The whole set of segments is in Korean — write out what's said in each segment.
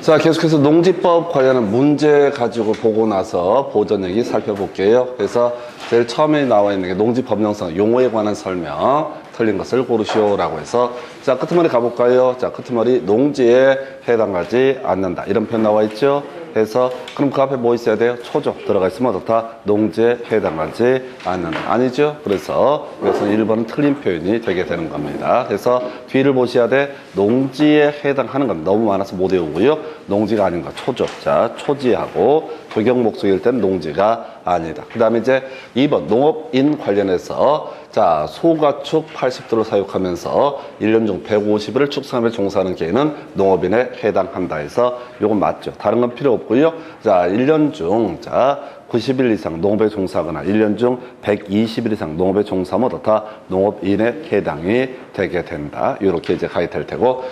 자, 계속해서 농지법 관련한 문제 가지고 보고 나서 보전 얘기 살펴볼게요. 그래서 제일 처음에 나와 있는 게 농지법령상 용어에 관한 설명, 틀린 것을 고르시오라고 해서, 자, 끄트머리 가볼까요? 자, 끄트머리 농지에 해당하지 않는다. 이런 표현 나와 있죠? 그래서 그럼 그 앞에 뭐 있어야 돼요? 초조 들어가 있으면 어떻다? 농지에 해당하지 않는다. 아니죠? 그래서 이것은 1번은 틀린 표현이 되게 되는 겁니다. 그래서 뒤를 보셔야 돼. 농지에 해당하는 건 너무 많아서 못 외우고요. 농지가 아닌 거 초조. 자, 초지하고 조경 목적일 때는 농지가 아니다. 그 다음에 이제 2번 농업인 관련해서 자, 소가축 80도를 사육하면서 1년 중 150일을 축산업에 종사하는 개인은 농업인에 해당한다 해서 요건 맞죠. 다른 건 필요 없고요. 자, 1년 중 자, 90일 이상 농업에 종사하거나 1년 중 120일 이상 농업에 종사하면 어떻다? 농업인에 해당이 되게 된다. 이렇게 이제 가게 될 테고,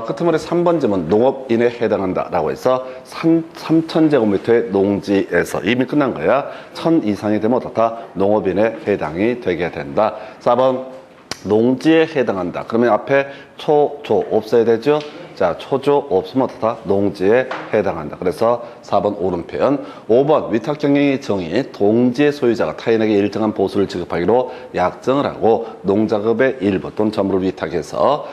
끝머리 3번 점은 농업인에 해당한다라고 해서 3,000제곱미터의 농지에서 이미 끝난 거야. 1,000 이상이 되면 어떻다? 농업인에 해당이 되게 된다. 4번 농지에 해당한다. 그러면 앞에 초, 조 없어야 되죠? 자, 초조 없으면 어떻다? 농지에 해당한다. 그래서 4번 옳은 표현. 5번 위탁경영의 정의, 동지의 소유자가 타인에게 일정한 보수를 지급하기로 약정을 하고 농작업의 일부 또는 전부를 위탁해서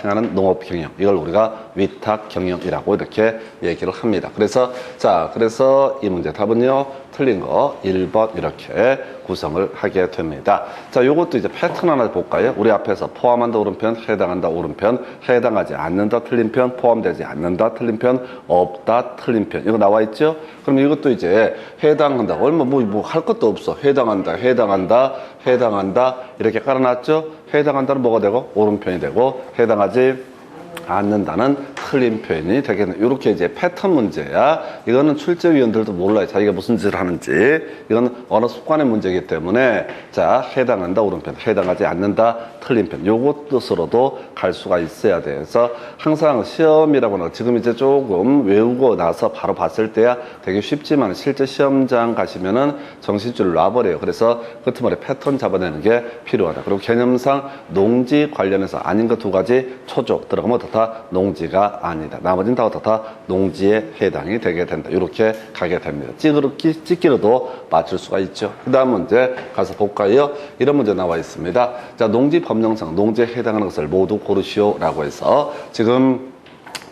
행하는 농업경영, 이걸 우리가 위탁경영이라고 이렇게 얘기를 합니다. 그래서 자, 그래서 이 문제 답은요, 틀린 거 1번 이렇게 구성을 하게 됩니다. 자, 요것도 이제 패턴 하나 볼까요? 우리 앞에서 포함한다 옳은 표현, 해당한다 옳은 표현, 해당하지 않는다 틀린 표현, 포함되지 않는다 틀린 표현, 없다 틀린 표현, 이거 나와 있죠? 그럼 이것도 이제 해당한다, 얼마 뭐 할 것도 없어. 해당한다, 해당한다, 해당한다 이렇게 깔아놨죠? 해당한다는 뭐가 되고 옳은 표현이 되고, 해당하지 않는다는 틀린 표현이 되겠네. 이렇게 이제 패턴 문제야. 이거는 출제위원들도 몰라요. 자기가 무슨 짓을 하는지. 이건 언어 습관의 문제이기 때문에, 자, 해당한다 옳은 표현, 해당하지 않는다 틀린 표현, 요것 뜻으로도 갈 수가 있어야 돼. 그래서 항상 시험이라고는 지금 이제 조금 외우고 나서 바로 봤을 때야 되게 쉽지만 실제 시험장 가시면은 정신줄을 놔버려요. 그래서 끝머리 패턴 잡아내는 게 필요하다. 그리고 개념상 농지 관련해서 아닌 거 두 가지 초조 들어가면 어떻다? 농지가 아니다. 나머지는 다 어떻다? 농지에 해당이 되게 된다. 이렇게 가게 됩니다. 찍기로도 맞출 수가 있죠. 그 다음 문제 가서 볼까요? 이런 문제 나와 있습니다. 자, 농지 법령상 농지에 해당하는 것을 모두 고르시오라고 해서 지금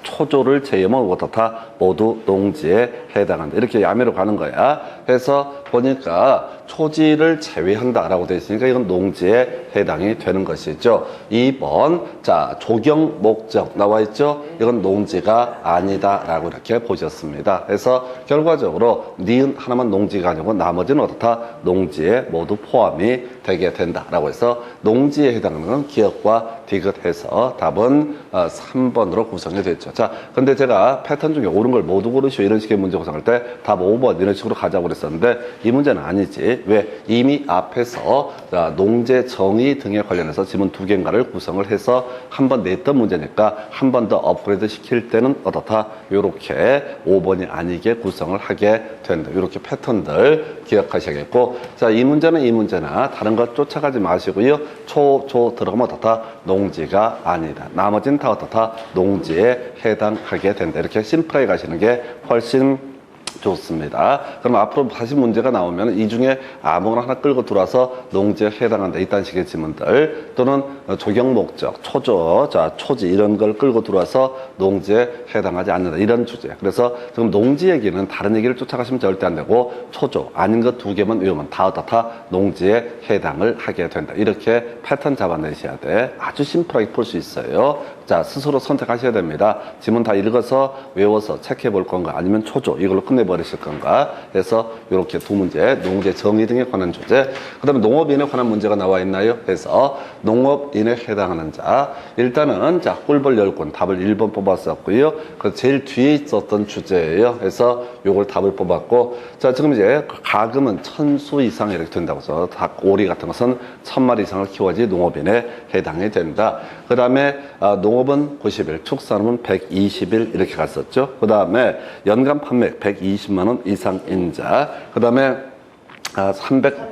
초조를 제외하면 어떻다? 모두 농지에 해당한다. 이렇게 야매로 가는 거야. 그래서 보니까 초지를 제외한다라고 되어 있으니까 이건 농지에 해당이 되는 것이죠. 2번, 자, 조경 목적 나와 있죠? 이건 농지가 아니다라고 이렇게 보셨습니다. 그래서 결과적으로 니은 하나만 농지가 아니고 나머지는 어떻다? 농지에 모두 포함이 되게 된다라고 해서 농지에 해당하는 기억과 디귿해서 답은 3번으로 구성이 됐죠. 자, 근데 제가 패턴 중에 옳은 걸 모두 고르시오 이런 식의 문제 구성할 때 답 5번 이런 식으로 가자고 그랬었는데 이 문제는 아니지. 왜? 이미 앞에서 농제 정의 등에 관련해서 지문 2개인가를 구성을 해서 한 번 냈던 문제니까 한 번 더 업그레이드 시킬 때는 어떻다? 요렇게 5번이 아니게 구성을 하게 된다. 요렇게 패턴들 기억하셔야겠고, 자, 이 문제는 이 문제나 다른 것 쫓아가지 마시고요. 초 들어가면 어떻다? 농지가 아니다. 나머지는 다 어떻다? 농지에 해당하게 된다. 이렇게 심플하게 가시는 게 훨씬 좋습니다. 그럼 앞으로 다시 문제가 나오면 이 중에 아무거나 하나 끌고 들어와서 농지에 해당한다. 이딴 식의 지문들 또는 조경 목적, 초조, 자, 초지 이런 걸 끌고 들어와서 농지에 해당하지 않는다. 이런 주제. 그래서 지금 농지 얘기는 다른 얘기를 쫓아가시면 절대 안 되고 초조 아닌 것 2개만 외우면 다 어떻다? 농지에 해당을 하게 된다. 이렇게 패턴 잡아내셔야 돼. 아주 심플하게 풀 수 있어요. 자, 스스로 선택하셔야 됩니다. 지문 다 읽어서 외워서 체크해 볼 건가 아니면 초조 이걸로 끝내버리실 건가 해서 이렇게 두 문제, 농지 정의 등에 관한 주제. 그 다음에 농업인에 관한 문제가 나와 있나요? 그래서 농업인에 해당하는 자, 일단은 자, 꿀벌 10권 답을 1번 뽑았었고요. 그 제일 뒤에 있었던 주제예요. 그래서 요걸 답을 뽑았고, 자, 지금 이제 가금은 1000수 이상 이렇게 된다고 해서 닭, 오리 같은 것은 1000마리 이상을 키워야지 농업인에 해당이 된다. 그 다음에 농업은 90일, 축산업은 120일 이렇게 갔었죠. 그 다음에 연간 판매액 120만 원 이상인 자, 그 다음에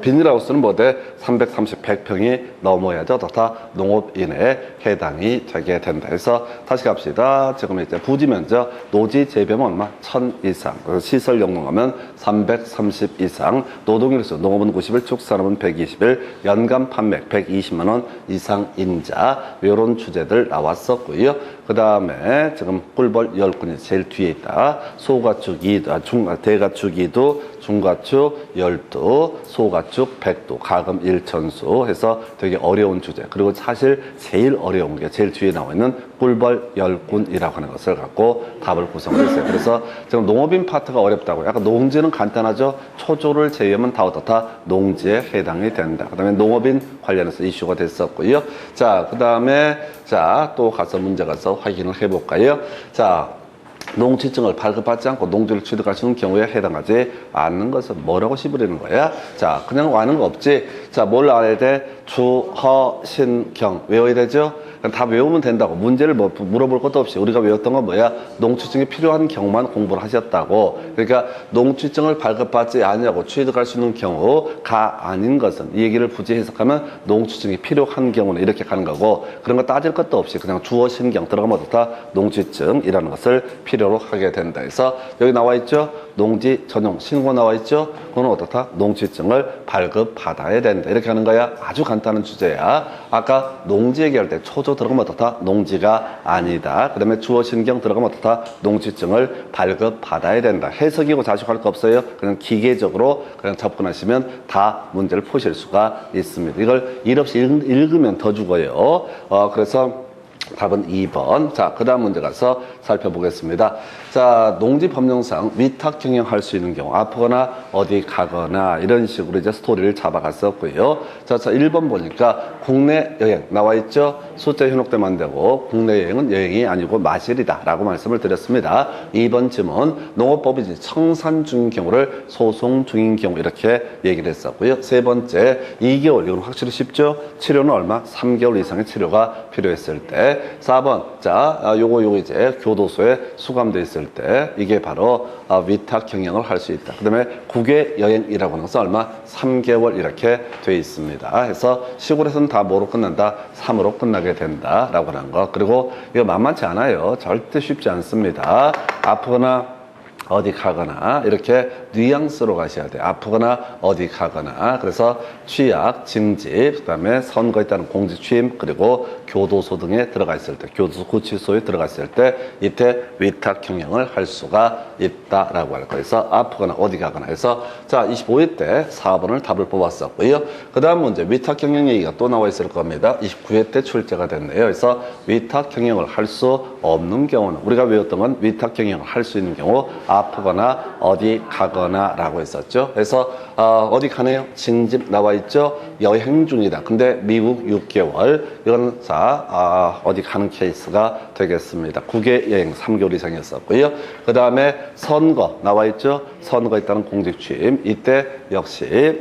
비닐하우스는 뭐돼? 330, 100평이 넘어야죠. 다 농업인에 해당이 되게 된다. 그래서 다시 갑시다. 지금 이제 부지 면적, 노지 재배면 얼마? 1000 이상. 시설 용도하면 330 이상. 노동일수, 농업은 90일, 축산업은 120일, 연간 판매 120만 원 이상 인자. 이런 주제들 나왔었고요. 그 다음에 지금 꿀벌 10군이 제일 뒤에 있다. 소가축 2도, 대가축 2도, 중가축 12, 소가축 100도, 가금 1천수 해서 되게 어려운 주제. 그리고 사실 제일 어려운 게 제일 뒤에 나와 있는 꿀벌 10군이라고 하는 것을 갖고 답을 구성을 했어요. 그래서 지금 농업인 파트가 어렵다고. 약간 농지는 간단하죠. 초조를 제외하면 다 어떻다? 농지에 해당이 된다. 그 다음에 농업인 관련해서 이슈가 됐었고요. 자, 그 다음에 자, 또 가서 문제 가서 확인을 해볼까요? 자, 농취증을 발급받지 않고 농지를 취득하시는 경우에 해당하지 않는 것은 뭐라고 씹으려는 거야? 자, 그냥 아는 거 없지? 자, 뭘 알아야 돼? 주, 허, 신, 경. 외워야 되죠? 다 외우면 된다고. 문제를 뭐 물어볼 것도 없이 우리가 외웠던 건 뭐야? 농취증이 필요한 경우만 공부를 하셨다고. 그러니까 농취증을 발급받지 않냐고 취득할 수 있는 경우가 아닌 것은, 이 얘기를 굳이 해석하면 농취증이 필요한 경우는 이렇게 가는 거고, 그런 거 따질 것도 없이 그냥 주어 신경 들어가면 어떻다? 농취증이라는 것을 필요로 하게 된다. 그래서 여기 나와 있죠? 농지 전용 신고 나와 있죠? 그거는 어떻다? 농취증을 발급받아야 된다. 이렇게 하는 거야. 아주 간단한 주제야. 아까 농지 얘기할 때 초조 들어가면 어떻다? 농지가 아니다. 그 다음에 주어 신경 들어가면 어떻다? 농취증을 발급받아야 된다. 해석이고 자식할 거 없어요. 그냥 기계적으로 그냥 접근하시면 다 문제를 푸실 수가 있습니다. 이걸 일 없이 읽으면 더 죽어요. 그래서 답은 2번. 자, 그 다음 문제 가서 살펴보겠습니다. 자, 농지 법령상 위탁 경영할 수 있는 경우, 아프거나 어디 가거나 이런 식으로 이제 스토리를 잡아갔었고요. 자, 1번 보니까 국내 여행 나와 있죠? 숫자 현혹되면 안 되고, 국내 여행은 여행이 아니고 마실이다 라고 말씀을 드렸습니다. 2번 질문, 농업법이지 청산 중인 경우를 소송 중인 경우 이렇게 얘기를 했었고요. 세 번째, 2개월, 이건 확실히 쉽죠? 치료는 얼마? 3개월 이상의 치료가 필요했을 때. 4번, 자, 요거 이제 교도소에 수감돼 있을 때 이게 바로 위탁 경영을 할 수 있다. 그 다음에 국외 여행이라고 하는 것은 얼마? 3개월 이렇게 돼 있습니다. 해서 시골에서는 다 뭐로 끝난다? 3으로 끝나게 된다 라고 하는 거. 그리고 이거 만만치 않아요. 절대 쉽지 않습니다. 아프거나 어디 가거나 이렇게 뉘앙스로 가셔야 돼요. 아프거나 어디 가거나. 그래서 취약, 징집, 그다음에 선거에 따른 공직 취임, 그리고 교도소 등에 들어가 있을 때, 교도소 구치소에 들어가 있을 때 이때 위탁 경영을 할 수가 있다라고 할 거예요. 그래서 아프거나 어디 가거나 해서 자, 25회 때 4번을 답을 뽑았었고요. 그다음 문제 위탁 경영 얘기가 또 나와 있을 겁니다. 29회 때 출제가 됐네요. 그래서 위탁 경영을 할 수 없는 경우는, 우리가 외웠던 건 위탁 경영을 할 수 있는 경우 아프거나 어디 가거나 라고 했었죠. 그래서 어디 가네요? 징집 나와 있죠. 여행 중이다. 근데 미국 6개월, 이거는 어디 가는 케이스가 되겠습니다. 국외 여행 3개월 이상이었었고요. 그 다음에 선거 나와 있죠. 선거에 따른 공직 취임, 이때 역시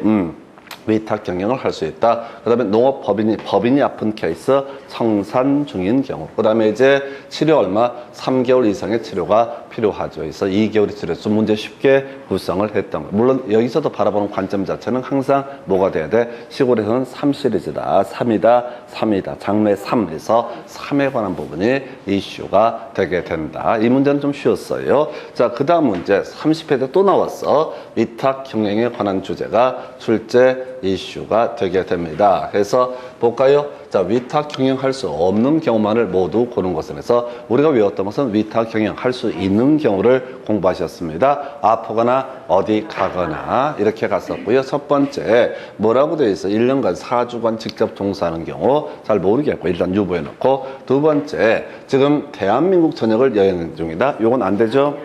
위탁 경영을 할 수 있다. 그 다음에 농업 법인이 아픈 케이스, 청산 중인 경우. 그 다음에 이제 치료 얼마? 3개월 이상의 치료가 필요하죠. 그래서 2개월의 치료에서 문제 쉽게 구성을 했던 거예요. 물론 여기서도 바라보는 관점 자체는 항상 뭐가 돼야 돼? 시골에서는 3시리즈다, 3이다, 장래 3에서 3에 관한 부분이 이슈가 되게 된다. 이 문제는 좀 쉬웠어요. 자, 그 다음 문제 30회 때 또 나왔어. 위탁 경영에 관한 주제가 출제 이슈가 되게 됩니다. 그래서 볼까요? 자, 위탁 경영할 수 없는 경우만을 모두 고른 것은, 해서 우리가 외웠던 것은 위탁 경영할 수 있는 경우를 공부하셨습니다. 아프거나 어디 가거나 이렇게 갔었고요. 첫 번째 뭐라고 되어 있어? 1년간 4주간 직접 종사하는 경우 잘 모르겠고 일단 유보해 놓고, 두 번째 지금 대한민국 전역을 여행 중이다. 요건 안 되죠?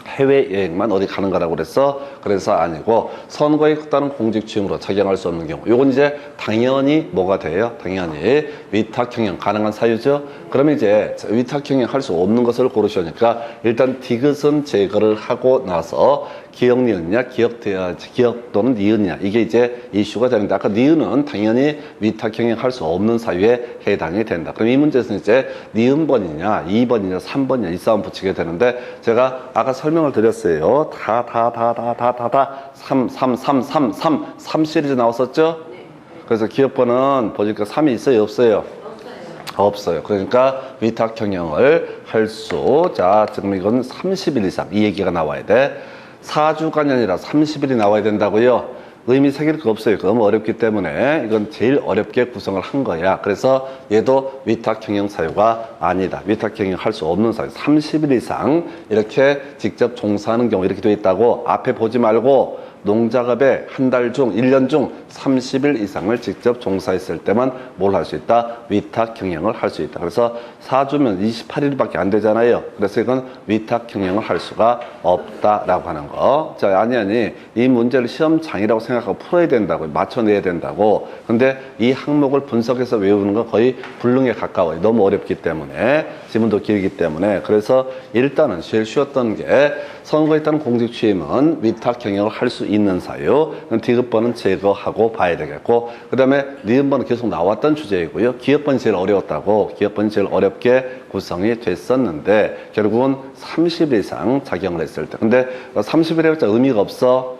해외여행만 어디 가는 거라고 그래서 아니고, 선거에 따른 공직 취임으로 적용할 수 없는 경우, 요건 이제 당연히 뭐가 돼요? 당연히 위탁 경영 가능한 사유죠. 그러면 이제 위탁 경영 할 수 없는 것을 고르시니까 일단 디귿은 제거를 하고 나서 기역 니은이냐, 기역 또는 니은이냐, 이게 이제 이슈가 되는데, 아까 니은은 당연히 위탁형용 할 수 없는 사유에 해당이 된다. 그럼 이 문제에서는 이제 니은번이냐, 2번이냐, 3번이냐, 이 싸움 붙이게 되는데, 제가 아까 설명을 드렸어요. 3 시리즈 나왔었죠? 그래서 기역번은 보니까 3이 있어요, 없어요? 없어요. 그러니까 위탁형용을 할 수, 자, 지금 이건 30일 이상, 이 얘기가 나와야 돼. 4주간이 아니라 30일이 나와야 된다고요? 의미 새길 거 없어요. 너무 어렵기 때문에 이건 제일 어렵게 구성을 한 거야. 그래서 얘도 위탁형용 사유가 아니다. 위탁형용 할 수 없는 사유. 30일 이상 이렇게 직접 종사하는 경우 이렇게 되어 있다고 앞에 보지 말고 농작업에 한 달 중, 1년 중 30일 이상을 직접 종사했을 때만 뭘 할 수 있다? 위탁형용을 할 수 있다. 그래서 4주면 28일밖에 안 되잖아요. 그래서 이건 위탁형용을 할 수가 없다라고 하는 거. 자, 아니. 이 문제를 시험장이라고 생각하고 풀어야 된다고, 맞춰내야 된다고. 근데 이 항목을 분석해서 외우는 건 거의 불능에 가까워요. 너무 어렵기 때문에. 지문도 길기 때문에. 그래서 일단은 제일 쉬웠던 게 선거에 따른 공직 취임은 위탁형용을 할 수 있는 사유. 디귿번은 제거하고 봐야 되겠고, 그 다음에 니은번은 계속 나왔던 주제이고요. 기역번이 제일 어려웠다고. 기역번이 제일 어렵게 구성이 됐었는데 결국은 30일 이상 작용을 했을 때. 근데 30일 해봤자 의미가 없어.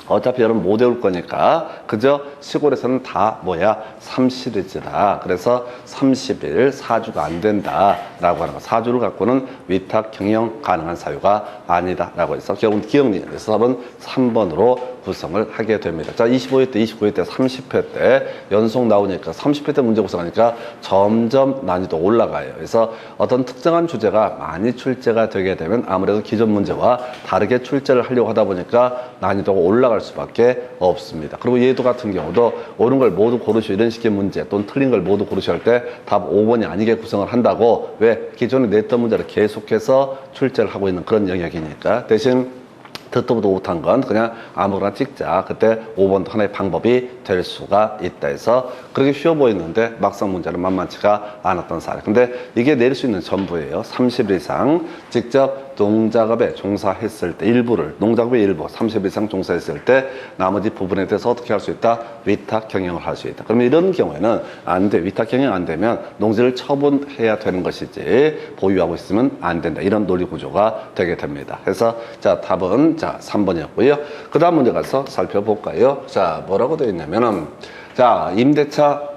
어차피 여러분 못 외울 거니까 그저 시골에서는 다 뭐야 3시리즈다. 그래서 30일 4주가 안 된다라고 하는 거. 4주를 갖고는 위탁형용 가능한 사유가 아니다라고 해서 결국은 기억리에 그래서 답은 3번으로 구성을 하게 됩니다. 자, 25회 때, 29회 때, 30회 때 연속 나오니까 30회 때 문제 구성하니까 점점 난이도 올라가요. 그래서 어떤 특정한 주제가 많이 출제가 되게 되면 아무래도 기존 문제와 다르게 출제를 하려고 하다 보니까 난이도가 올라갈 수밖에 없습니다. 그리고 얘도 같은 경우도 옳은 걸 모두 고르시오 이런 식의 문제 또는 틀린 걸 모두 고르시오 할 때 답 5번이 아니게 구성을 한다고. 왜? 기존에 냈던 문제를 계속해서 출제를 하고 있는 그런 영역이니까. 대신 듣도 보도 못한 건 그냥 아무거나 찍자. 그때 5번도 하나의 방법이 될 수가 있다 해서 그렇게 쉬워 보이는데 막상 문제는 만만치가 않았던 사례. 근데 이게 내릴 수 있는 전부예요. 30일 이상 직접 농작업에 종사했을 때 일부를, 농작업의 일부 30일 이상 종사했을 때 나머지 부분에 대해서 어떻게 할 수 있다? 위탁형용을 할 수 있다. 그러면 이런 경우에는 안 돼. 위탁형용 안 되면 농지를 처분해야 되는 것이지 보유하고 있으면 안 된다. 이런 논리 구조가 되게 됩니다. 그래서 자, 답은 자 3번이었고요. 그 다음 문제 가서 살펴볼까요? 자, 뭐라고 되어 있냐면은 자, 임대차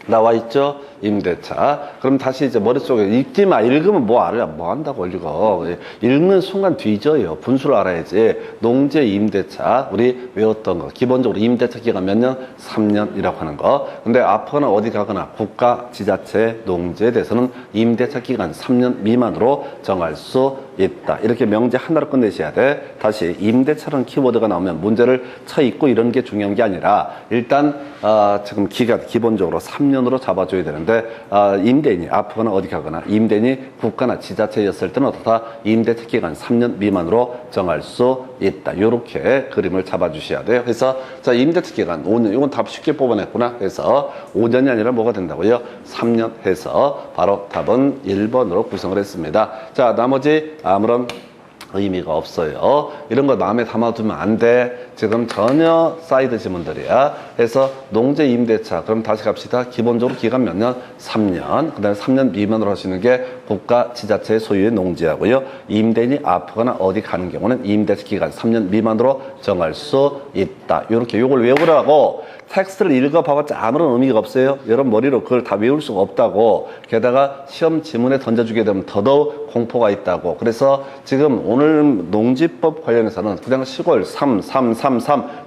나와 있죠? 임대차. 그럼 다시 이제 머릿속에 읽지 마. 읽으면 뭐 알아? 뭐 한다고 읽어. 읽는 순간 뒤져요. 분수를 알아야지. 농지 임대차. 우리 외웠던 거. 기본적으로 임대차 기간 몇 년? 3년이라고 하는 거. 근데 아프거나 어디 가거나 국가, 지자체, 농지에 대해서는 임대차 기간 3년 미만으로 정할 수 있다. 이렇게 명제 하나로 끝내셔야 돼. 다시 임대차라는 키워드가 나오면 문제를 쳐 읽고 이런 게 중요한 게 아니라 일단 지금 기간 기본적으로 3년으로 잡아줘야 되는데 임대인이 아프거나 어디 가거나 임대인이 국가나 지자체였을 때는 어떻다? 임대차 기간 3년 미만으로 정할 수 있다. 이렇게 그림을 잡아주셔야 돼요. 그래서 자, 임대차 기간 5년. 이건 답 쉽게 뽑아냈구나. 그래서 5년이 아니라 뭐가 된다고요? 3년 해서 바로 답은 1번으로 구성을 했습니다. 자, 나머지 아무런 의미가 없어요. 이런 거 마음에 담아두면 안 돼. 지금 전혀 사이드 지문들이야. 그래서 농지 임대차. 그럼 다시 갑시다. 기본적으로 기간 몇 년? 3년. 그 다음에 3년 미만으로 할 수 있는 게 국가, 지자체 소유의 농지하고요. 임대인이 아프거나 어디 가는 경우는 임대차 기간 3년 미만으로 정할 수 있다. 이렇게 요걸 외우라고. 텍스트를 읽어봐봤자 아무런 의미가 없어요. 여러분 머리로 그걸 다 외울 수가 없다고. 게다가 시험 지문에 던져주게 되면 더더욱 공포가 있다고. 그래서 지금 오늘 농지법 관련해서는 그냥 시골 3,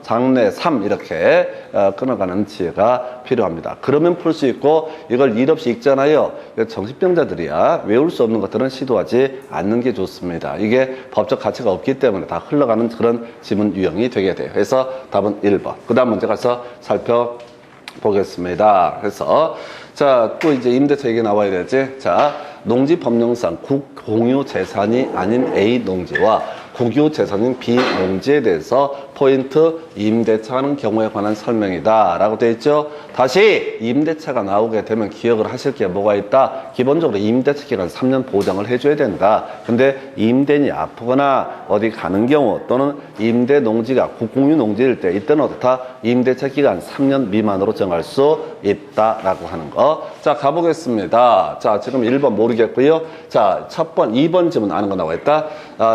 장래 3 이렇게 끊어가는 지혜가 필요합니다. 그러면 풀 수 있고 이걸 일 없이 읽잖아요. 정신병자들이야. 외울 수 없는 것들은 시도하지 않는 게 좋습니다. 이게 법적 가치가 없기 때문에 다 흘러가는 그런 지문 유형이 되게 돼요. 그래서 답은 1번. 그 다음 문제 가서 살펴보겠습니다. 그래서 자, 또 이제 임대차 얘기 나와야 되지. 자, 농지 법령상 국공유 재산이 아닌 A 농지와 국유 재산인 B 농지에 대해서 포인트 임대차 하는 경우에 관한 설명이다 라고 되어 있죠. 다시 임대차가 나오게 되면 기억을 하실 게 뭐가 있다. 기본적으로 임대차 기간 3년 보장을 해줘야 된다. 근데 임대인이 아프거나 어디 가는 경우 또는 임대 농지가 국공유 농지일 때 이때는 어떻다. 임대차 기간 3년 미만으로 정할 수 있다라고 하는 거. 자, 가보겠습니다. 자, 지금 1번 모르겠고요. 자, 첫 번, 2번 질문 아는 거 나와 있다.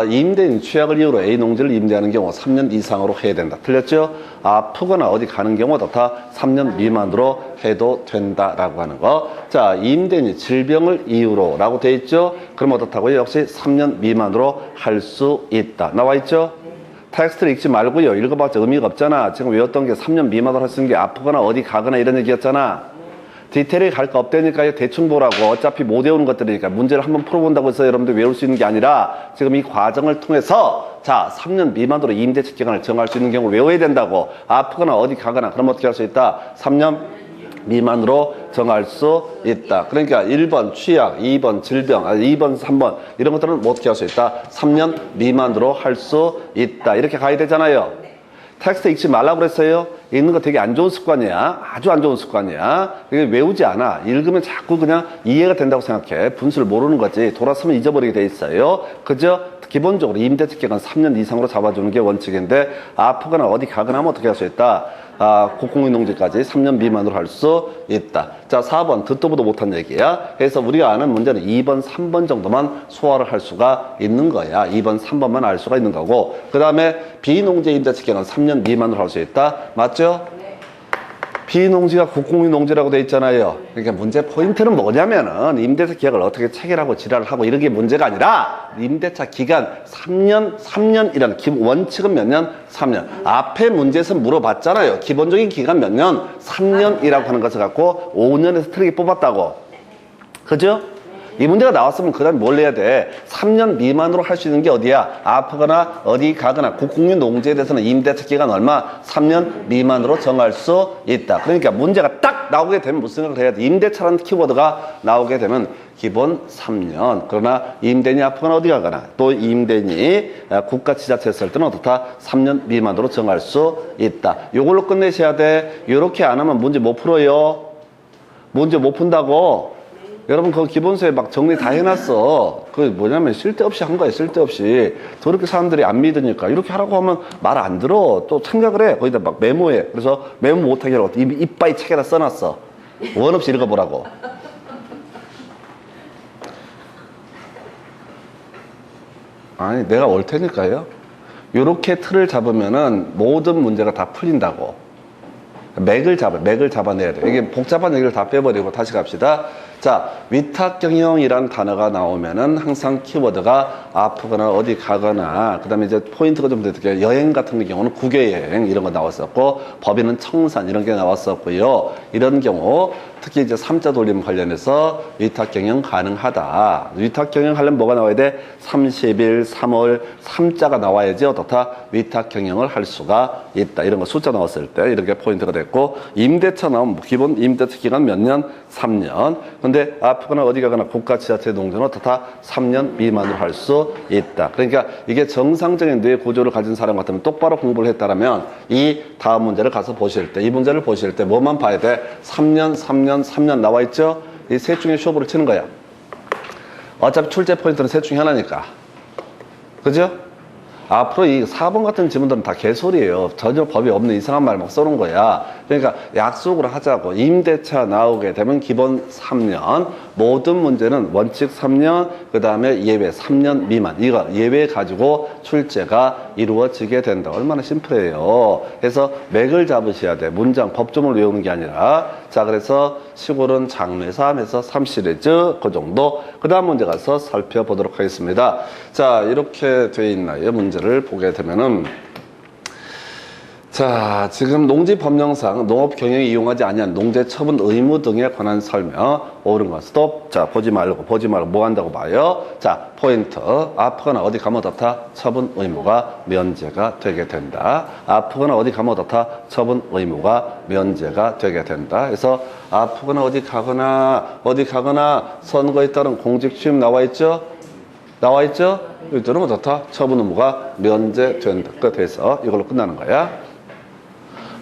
임대인 취약을 이유로 A 농지를 임대하는 경우 3년 이상으로 해야 된다. 틀렸죠? 아프거나 어디 가는 경우 어떻다? 3년 미만으로 해도 된다라고 하는 거. 자, 임대인이 질병을 이유로 라고 돼 있죠? 그럼 어떻다고요? 역시 3년 미만으로 할 수 있다. 나와 있죠? 텍스트를 읽지 말고요. 읽어봤자 의미가 없잖아. 지금 외웠던 게 3년 미만으로 할 수 있는 게 아프거나 어디 가거나 이런 얘기였잖아. 디테일이 갈 거 없다니까요. 대충 보라고. 어차피 못 외우는 것들이니까 문제를 한번 풀어본다고 해서 여러분들 외울 수 있는 게 아니라 지금 이 과정을 통해서 자, 3년 미만으로 임대차 기간을 정할 수 있는 경우를 외워야 된다고. 아프거나 어디 가거나 그럼 어떻게 할 수 있다? 3년 미만으로 정할 수 있다. 그러니까 1번 취약, 2번 질병, 2번, 3번 이런 것들은 어떻게 할 수 있다? 3년 미만으로 할 수 있다. 이렇게 가야 되잖아요. 텍스트 읽지 말라고 그랬어요. 읽는 거 되게 안 좋은 습관이야. 아주 안 좋은 습관이야. 이게 외우지 않아. 읽으면 자꾸 그냥 이해가 된다고 생각해. 분수를 모르는 거지. 돌아서면 잊어버리게 돼 있어요. 그죠? 기본적으로 임대차 기간 3년 이상으로 잡아주는 게 원칙인데 아프거나 어디 가거나 하면 어떻게 할 수 있다? 국공유 농지까지 3년 미만으로 할 수 있다. 자, 4번 듣도 보도 못한 얘기야. 그래서 우리가 아는 문제는 2번, 3번 정도만 소화를 할 수가 있는 거야. 2번, 3번만 알 수가 있는 거고. 그 다음에 비농지 임대차 기간은 3년 미만으로 할 수 있다. 맞죠? 비농지가 국공유 농지라고 돼 있잖아요. 그러니까 문제 포인트는 뭐냐면은 임대차 계약을 어떻게 체결하고 지랄을 하고 이런 게 문제가 아니라 임대차 기간 3년이라는 원칙은 몇 년? 3년. 앞에 문제에서 물어봤잖아요. 기본적인 기간 몇 년? 3년이라고 하는 것을 갖고 5년에서 틀리게 뽑았다고. 그죠? 이 문제가 나왔으면 그 다음에 뭘 해야 돼? 3년 미만으로 할 수 있는 게 어디야? 아프거나 어디 가거나 국공유 농지에 대해서는 임대차 기간 얼마? 3년 미만으로 정할 수 있다. 그러니까 문제가 딱 나오게 되면 무슨 생각을 해야 돼? 임대차라는 키워드가 나오게 되면 기본 3년. 그러나 임대인이 아프거나 어디 가거나 또 임대인이 국가 지자체에 을 때는 어떻다? 3년 미만으로 정할 수 있다. 요걸로 끝내셔야 돼. 요렇게 안 하면 문제 못 풀어요. 문제 못 푼다고. 여러분 그 기본서에 막 정리 다 해놨어. 그 뭐냐면 쓸데없이 한 거야. 쓸데없이. 저렇게 사람들이 안 믿으니까 이렇게 하라고 하면 말 안 들어. 또 생각을 해. 거기다 막 메모해. 그래서 메모 못하게 하라고 이빠이 책에다 써놨어. 원 없이 읽어보라고. 아니 내가 올 테니까요. 요렇게 틀을 잡으면은 모든 문제가 다 풀린다고. 맥을 잡아내야 돼. 이게 복잡한 얘기를 다 빼버리고 다시 갑시다. 자, 위탁경영이라는 단어가 나오면은 항상 키워드가 아프거나 어디 가거나, 그 다음에 이제 포인트가 좀 되게 여행 같은 경우는 국외여행 이런 거 나왔었고, 법인은 청산 이런 게 나왔었고요. 이런 경우 특히 이제 3자 돌림 관련해서 위탁경영 가능하다. 위탁경영 하려면 뭐가 나와야 돼? 30일, 3월, 3자가 나와야지 어떻다? 위탁경영을 할 수가 있다. 이런 거 숫자 나왔을 때 이렇게 포인트가 됐고, 임대차 나오면 기본 임대차 기간 몇 년? 3년. 근데 아프거나 어디 가거나 국가 지자체 농지는 어떻다? 3년 미만으로 할 수 있다. 그러니까 이게 정상적인 뇌 구조를 가진 사람 같으면 똑바로 공부를 했다라면 이 다음 문제를 가서 보실 때, 이 문제를 보실 때 뭐만 봐야 돼? 3년, 3년, 3년 나와 있죠? 이 셋 중에 쇼부를 치는 거야. 어차피 출제 포인트는 셋 중에 하나니까. 그죠? 앞으로 이 4번 같은 지문들은 다 개소리예요. 전혀 법이 없는 이상한 말 막 써놓은 거야. 그러니까 약속을 하자고. 임대차 나오게 되면 기본 3년, 모든 문제는 원칙 3년, 그 다음에 예외 3년 미만. 이거 예외 가지고 출제가 이루어지게 된다. 얼마나 심플해요. 그래서 맥을 잡으셔야 돼. 문장, 법조문을 외우는 게 아니라. 자, 그래서 시골은 장례사 해서 3시리즈 그 정도. 그 다음 문제 가서 살펴보도록 하겠습니다. 자, 이렇게 돼 있나요? 문제를 보게 되면은, 자, 지금 농지법령상 농업 경영에 이용하지 아니한 농재 처분 의무 등에 관한 설명. 옳은 거 스톱. 자, 보지 말고 뭐 한다고 봐요? 자, 포인트. 아프거나 어디 가면 어떻다? 처분 의무가 면제가 되게 된다. 아프거나 어디 가면 어떻다? 처분 의무가 면제가 되게 된다. 그래서 아프거나 어디 가거나 선거에 따른 공직 취임 나와 있죠? 나와 있죠? 이때는 어떻다? 처분 의무가 면제된다. 끝에서 이걸로 끝나는 거야.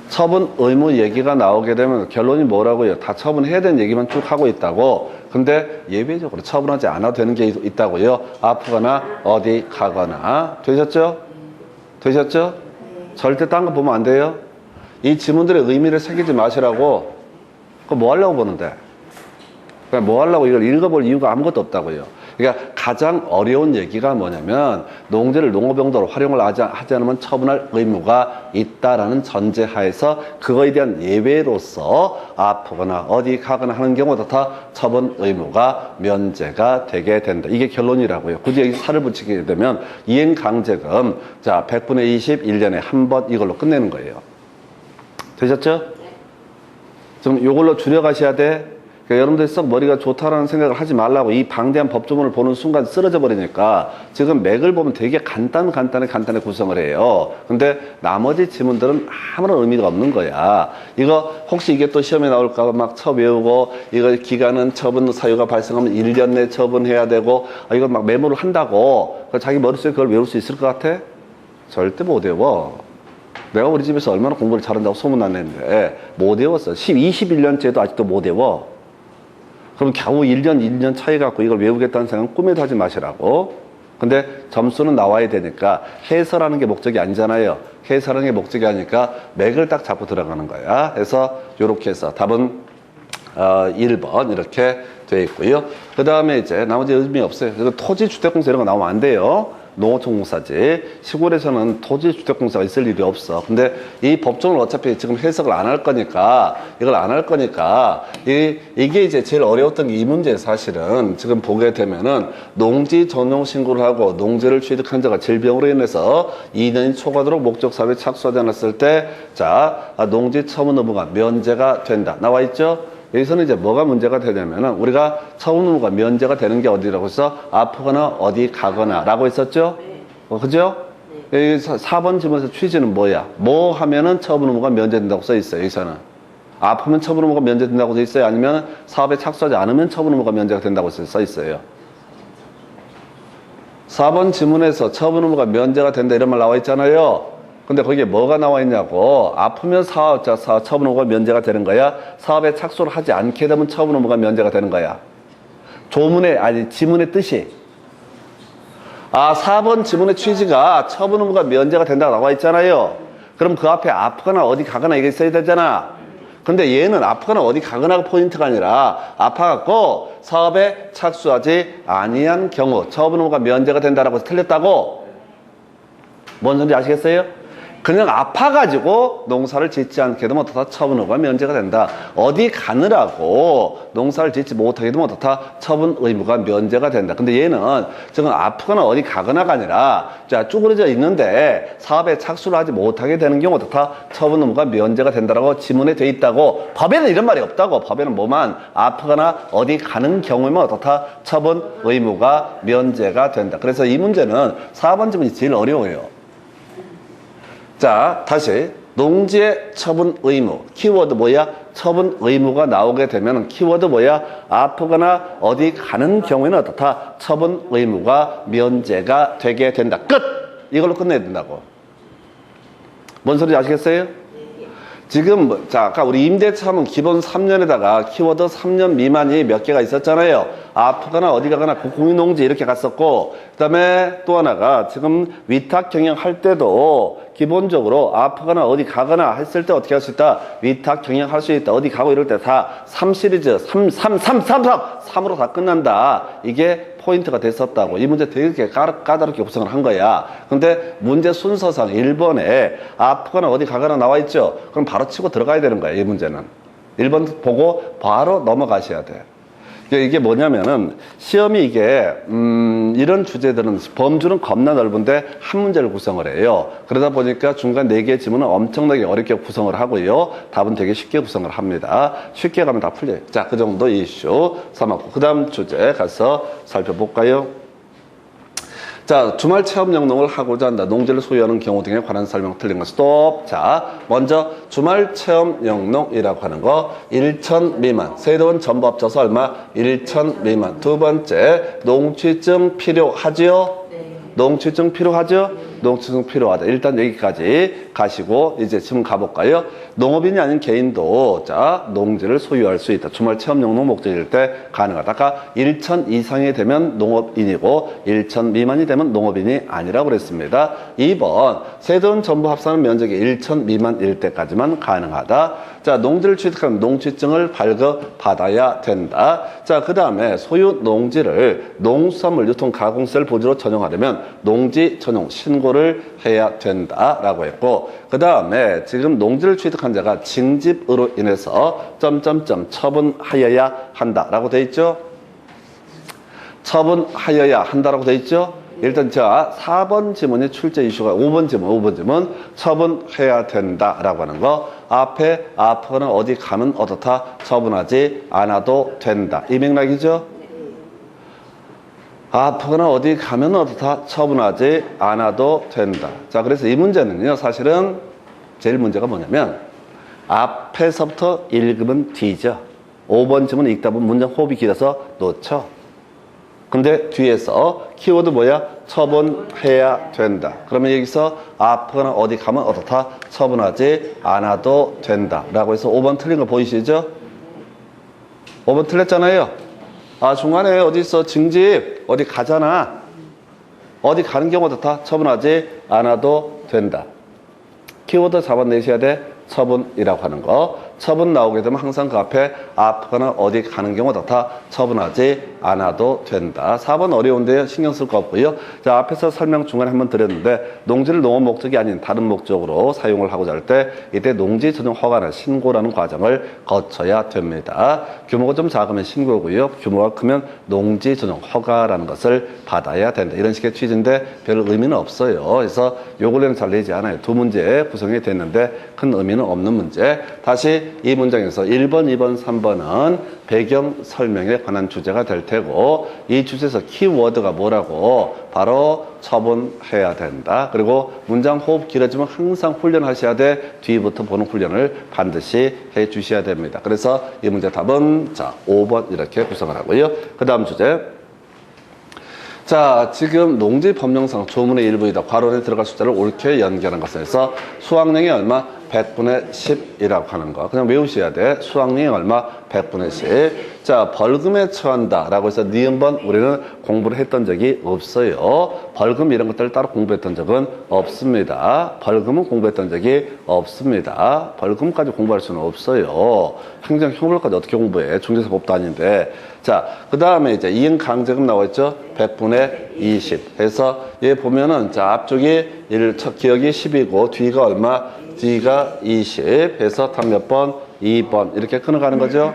처분 의무 얘기가 나오게 되면 결론이 뭐라고요? 다 처분해야 되는 얘기만 쭉 하고 있다고. 근데 예외적으로 처분하지 않아도 되는 게 있다고요. 아프거나 어디 가거나. 되셨죠? 되셨죠? 절대 딴 거 보면 안 돼요. 이 지문들의 의미를 새기지 마시라고. 그거 뭐 하려고 보는데? 그냥 뭐 하려고 이걸 읽어볼 이유가 아무것도 없다고요. 그러니까 가장 어려운 얘기가 뭐냐면 농지를 농업용도로 활용을 하지 않으면 처분할 의무가 있다라는 전제하에서 그거에 대한 예외로서 아프거나 어디 가거나 하는 경우도 다 처분 의무가 면제가 되게 된다. 이게 결론이라고요. 굳이 여기 살을 붙이게 되면 이행강제금 자 100분의 20 1년에 한 번 이걸로 끝내는 거예요. 되셨죠? 좀 이걸로 줄여가셔야 돼. 그러니까 여러분들이 썩 머리가 좋다라는 생각을 하지 말라고. 이 방대한 법조문을 보는 순간 쓰러져 버리니까 지금 맥을 보면 되게 간단하게 구성을 해요. 근데 나머지 지문들은 아무런 의미가 없는 거야. 이거 혹시 이게 또 시험에 나올까 봐 막 외우고 이거 기간은 처분 사유가 발생하면 1년 내 처분해야 되고 이거 막 메모를 한다고 자기 머릿속에 그걸 외울 수 있을 것 같아? 절대 못 외워. 내가 우리 집에서 얼마나 공부를 잘한다고 소문났는데 못 외웠어. 21년째도 아직도 못 외워. 그럼 겨우 1년 차이 갖고 이걸 외우겠다는 생각은 꿈에도 하지 마시라고. 근데 점수는 나와야 되니까 해설하는 게 목적이 아니잖아요. 해설하는 게 목적이 아니니까 맥을 딱 잡고 들어가는 거야. 그래서 이렇게 해서 답은 1번 이렇게 되어 있고요. 그 다음에 이제 나머지 의미 없어요. 그래서 토지주택공사 이런 거 나오면 안 돼요. 농어촌공사지. 시골에서는 토지주택공사가 있을 일이 없어. 근데 이 법조문을 어차피 지금 해석을 안 할 거니까 이걸 안 할 거니까 이게 이제 제일 어려웠던 게 이 문제. 사실은 지금 보게 되면은 농지 전용 신고를 하고 농지를 취득한 자가 질병으로 인해서 2년이 초과하도록 목적 사업에 착수하지 않았을 때 자 농지 처분 의무가 면제가 된다. 나와 있죠? 여기서는 이제 뭐가 문제가 되냐면은 우리가 처분 의무가 면제가 되는 게 어디라고 해서 아프거나 어디 가거나 라고 했었죠? 그죠? 여기 4번 지문에서 취지는 뭐야? 뭐 하면은 처분 의무가 면제된다고 써 있어요. 여기서는 아프면 처분 의무가 면제된다고 써 있어요? 아니면 사업에 착수하지 않으면 처분 의무가 면제가 된다고 써 있어요? 4번 지문에서 처분 의무가 면제가 된다 이런 말 나와 있잖아요. 근데 거기에 뭐가 나와 있냐고. 아프면 처분 의무가 면제가 되는 거야. 사업에 착수를 하지 않게 되면 처분 의무가 면제가 되는 거야. 지문의 뜻이. 4번 지문의 취지가 처분 의무가 면제가 된다고 나와 있잖아요. 그럼 그 앞에 아프거나 어디 가거나 이게 써야 되잖아. 근데 얘는 아프거나 어디 가거나가 포인트가 아니라 아파갖고 사업에 착수하지 아니한 경우 처분 의무가 면제가 된다라고 해서 틀렸다고. 뭔 소리인지 아시겠어요? 그냥 아파가지고 농사를 짓지 않게 되면 어떻다? 처분 의무가 면제가 된다. 어디 가느라고 농사를 짓지 못하게 되면 어떻다? 처분 의무가 면제가 된다. 근데 얘는 지금 아프거나 어디 가거나가 아니라 자 쭈그러져 있는데 사업에 착수를 하지 못하게 되는 경우 어떻다? 처분 의무가 면제가 된다라고 지문에 돼 있다고. 법에는 이런 말이 없다고. 법에는 뭐만 아프거나 어디 가는 경우면 어떻다? 처분 의무가 면제가 된다. 그래서 이 문제는 4번 지문이 제일 어려워요. 자, 다시 농지의 처분 의무. 키워드 뭐야? 처분 의무가 나오게 되면 키워드 뭐야? 아프거나 어디 가는 경우에는 어떻다? 처분 의무가 면제가 되게 된다. 끝! 이걸로 끝내야 된다고. 뭔 소리인지 아시겠어요? 지금 자 아까 우리 임대차 하면 기본 3년에다가 키워드 3년 미만이 몇 개가 있었잖아요. 아프거나 어디 가거나 공유농지 이렇게 갔었고, 그 다음에 또 하나가 지금 위탁 경영할 때도 기본적으로 아프거나 어디 가거나 했을 때 어떻게 할 수 있다? 위탁 경영할 수 있다. 어디 가고 이럴 때 다 3시리즈 3으로 다 끝난다. 이게 포인트가 됐었다고. 이 문제 되게 까다롭게 구성을 한 거야. 근데 문제 순서상 1번에 아프거나 어디 가거나 나와 있죠? 그럼 바로 치고 들어가야 되는 거야, 이 문제는. 1번 보고 바로 넘어가셔야 돼. 이게 뭐냐면은 시험이 이게 이런 주제들은 범주는 겁나 넓은데 한 문제를 구성을 해요. 그러다 보니까 중간 4개의 지문은 엄청나게 어렵게 구성을 하고요. 답은 되게 쉽게 구성을 합니다. 쉽게 가면 다 풀려요. 자, 그 정도 이슈 삼았고 그 다음 주제 가서 살펴볼까요? 자, 주말 체험 영농을 하고자 한다. 농지를 소유하는 경우 등에 관한 설명 틀린 거 스톱. 자, 먼저 주말 체험 영농이라고 하는 거 1천 미만. 세돈 전부 합쳐서 얼마? 1천 미만. 두 번째, 농취증 필요하지요? 농취증 필요하죠? 농취증 필요하다. 일단 여기까지 가시고 이제 지금 가볼까요? 농업인이 아닌 개인도 자 농지를 소유할 수 있다. 주말 체험 영농 목적일 때 가능하다. 아까 1천 이상이 되면 농업인이고 1천 미만이 되면 농업인이 아니라고 그랬습니다. 2번 세돈 전부 합산한 면적이 1천 미만일 때까지만 가능하다. 자, 농지를 취득하면 농취증을 발급받아야 된다. 자, 그 다음에 소유 농지를 농수산물 유통 가공시설 부지로 전용하려면 농지 전용 신고를 해야 된다라고 했고, 그 다음에 지금 농지를 취득한 자가 징집으로 인해서 처분하여야 한다라고 돼 있죠. 처분하여야 한다라고 돼 있죠. 일단 자 4번 지문이 출제 이슈가 5번 지문 처분해야 된다라고 하는 거. 앞에 아프거나 어디 가면 어떻다 처분하지 않아도 된다. 이 맥락이죠. 아프거나 어디 가면 어떻다 처분하지 않아도 된다. 자, 그래서 이 문제는요, 사실은 제일 문제가 뭐냐면 앞에서부터 읽으면 뒤죠. 5번 지문은 읽다 보면 문장 호흡이 길어서 놓쳐. 근데 뒤에서 키워드 뭐야? 처분해야 된다. 그러면 여기서 아프거나 어디 가면 어떻다 처분하지 않아도 된다 라고 해서 5번 틀린 거 보이시죠? 5번 틀렸잖아요. 아, 중간에 어디 있어? 징집 어디 가잖아. 어디 가는 경우 어떻다 처분하지 않아도 된다. 키워드 잡아내셔야 돼. 처분이라고 하는 거. 처분 나오게 되면 항상 그 앞에 아프거나 어디 가는 경우 다 처분하지 않아도 된다. 4번 어려운데요. 신경 쓸 거 없고요. 자, 앞에서 설명 중간에 한번 드렸는데 농지를 농업 목적이 아닌 다른 목적으로 사용을 하고자 할 때 이때 농지 전용 허가나 신고라는 과정을 거쳐야 됩니다. 규모가 좀 작으면 신고고요. 규모가 크면 농지 전용 허가라는 것을 받아야 된다. 이런 식의 취지인데 별 의미는 없어요. 그래서 요 근래는 잘 내지 않아요. 두 문제 구성이 됐는데 큰 의미는 없는 문제. 다시 이 문장에서 1번, 2번, 3번은 배경 설명에 관한 주제가 될 테고 이 주제에서 키워드가 뭐라고? 바로 처분해야 된다. 그리고 문장 호흡 길어지면 항상 훈련하셔야 돼. 뒤부터 보는 훈련을 반드시 해 주셔야 됩니다. 그래서 이 문제 답은 자 5번 이렇게 구성을 하고요. 그 다음 주제. 자, 지금 농지법령상 조문의 일부이다. 괄호에 들어갈 숫자를 옳게 연결한 것에서 수확량이 얼마? 100분의 10이라고 하는 거. 그냥 외우셔야 돼. 수확량이 얼마? 100분의 10. 자, 벌금에 처한다. 라고 해서 니은번 우리는 공부를 했던 적이 없어요. 벌금 이런 것들을 따로 공부했던 적은 없습니다. 벌금은 공부했던 적이 없습니다. 벌금까지 공부할 수는 없어요. 행정형벌까지 어떻게 공부해? 중개사법도 아닌데. 자, 그 다음에 이제 이행 강제금 나와있죠? 100분의 20. 해서 얘 보면은 자, 앞쪽이 기억이 10이고 뒤가 얼마? 뒤가 20 해서 답 몇 번? 2번 이렇게 끊어가는 거죠.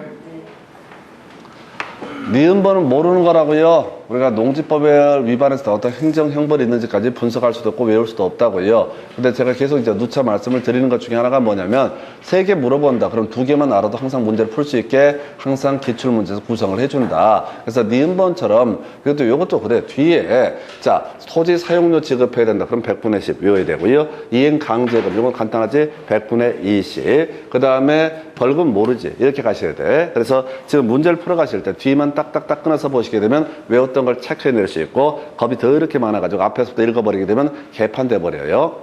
니은번은 모르는 거라고요. 우리가 농지법에 위반해서 어떤 행정형벌이 있는지까지 분석할 수도 없고 외울 수도 없다고요. 근데 제가 계속 이제 누차 말씀을 드리는 것 중에 하나가 뭐냐면 3개 물어본다. 그럼 2개만 알아도 항상 문제를 풀 수 있게 항상 기출문제에서 구성을 해준다. 그래서 니은번처럼 그래도 이것도 그래. 뒤에 자 토지 사용료 지급해야 된다. 그럼 100분의 10 외워야 되고요. 이행강제금 이건 간단하지. 100분의 20. 그 다음에 벌금 모르지. 이렇게 가셔야 돼. 그래서 지금 문제를 풀어가실 때 뒤만 딱딱딱 끊어서 보시게 되면 외웠던 걸 체크해낼 수 있고 겁이 더 이렇게 많아가지고 앞에서부터 읽어버리게 되면 개판돼 버려요.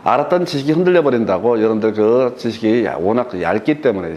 알았던 지식이 흔들려 버린다고. 여러분들 그 지식이 워낙 얇기 때문에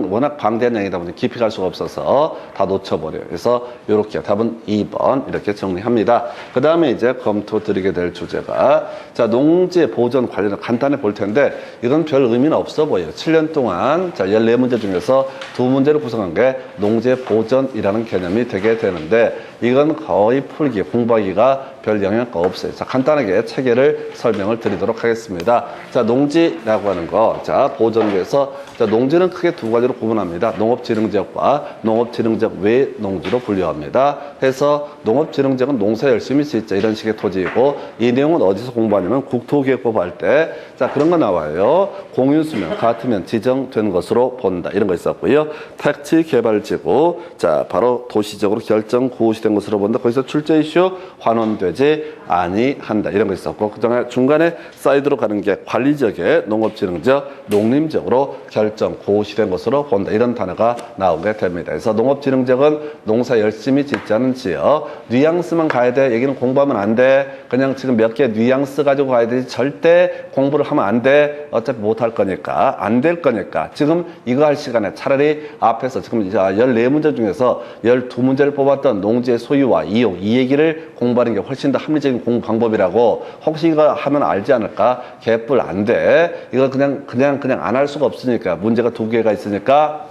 워낙 방대한 양이다 보니 깊이 갈 수가 없어서 다 놓쳐버려요. 그래서 이렇게 답은 2번 이렇게 정리합니다. 그 다음에 이제 검토 드리게 될 주제가 자 농지 보존 관련해서 간단히 볼 텐데 이건 별 의미는 없어 보여요. 7년 동안 자 14문제 중에서 2문제를 구성한 게 농지 보존이라는 개념이 되게 되는데 이건 거의 풀기 공부하기가 별 영향가 없어요. 자, 간단하게 체계를 설명을 드리도록 하겠습니다. 자, 농지라고 하는 거. 자, 보존구에서 자, 농지는 크게 두 가지로 구분합니다. 농업진흥지역과 농업진흥지역 외 농지로 분류합니다. 해서 농업진흥지역은 농사 열심히 짓자 이런 식의 토지이고 이 내용은 어디서 공부하냐면 국토기획법 할 때 자, 그런 거 나와요. 공유수면 같으면 지정된 것으로 본다. 이런 거 있었고요. 택지개발지구 자, 바로 도시적으로 결정 구호시된 것으로 본다. 거기서 출제 이슈 환원되지 아니한다. 이런 거 있었고 그다음에 중간에 사이드로 가는 게 관리지역의 농업진흥지역 농림지역으로 결정 구호시된 것으로 본다. 이런 단어가 나오게 됩니다. 그래서 농업진흥지역은 농사 열심히 짓지 않은 지역. 뉘앙스만 가야 돼. 얘기는 공부하면 안 돼. 그냥 지금 몇 개 뉘앙스 가지고 가야 되지. 절대 공부를 하면 안 돼. 어차피 못할 거니까. 안 될 거니까. 지금 이거 할 시간에 차라리 앞에서 지금 14문제 중에서 12문제를 뽑았던 농지의 소유와 이용, 이 얘기를 공부하는 게 훨씬 더 합리적인 공부 방법이라고. 혹시 이거 하면 알지 않을까? 개뿔 안 돼. 이거 그냥 안 할 수가 없으니까. 문제가 두 개가 있으니까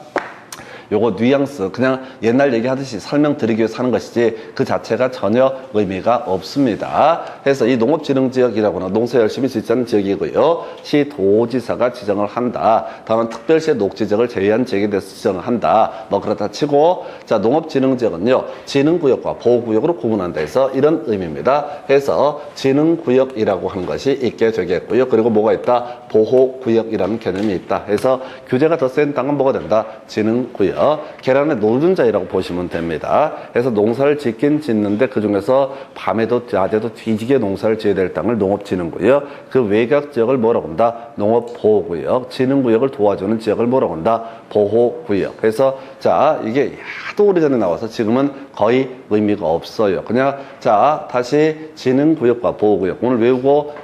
요거 뉘앙스 그냥 옛날 얘기하듯이 설명드리기 위해서 하는 것이지 그 자체가 전혀 의미가 없습니다. 그래서 이 농업진흥지역이라고는 농사 열심히 짓자는 지역이고요. 시도지사가 지정을 한다. 다만 특별시의 녹지지역을 제외한 지역에 대해서 지정을 한다. 뭐 그렇다 치고 자 진흥지역은요. 진흥구역과 보호구역으로 구분한다 해서 이런 의미입니다. 해서 진흥구역이라고 하는 것이 있게 되겠고요. 그리고 뭐가 있다? 보호구역이라는 개념이 있다. 해서 규제가 더 센 땅은 뭐가 된다? 진흥구역. 계란의 노른자이라고 보시면 됩니다. 그래서 농사를 짓긴 짓는데 그중에서 밤에도 낮에도 뒤지게 농사를 지어야 될 땅을 농업진흥구역, 그 외곽 지역을 뭐라고 한다? 농업보호구역, 진흥구역을 도와주는 지역을 뭐라고 한다? 보호구역. 그래서 자 이게 하도 오래전에 나와서 지금은 거의 의미가 없어요. 그냥 자 다시 진흥구역과 보호구역 오늘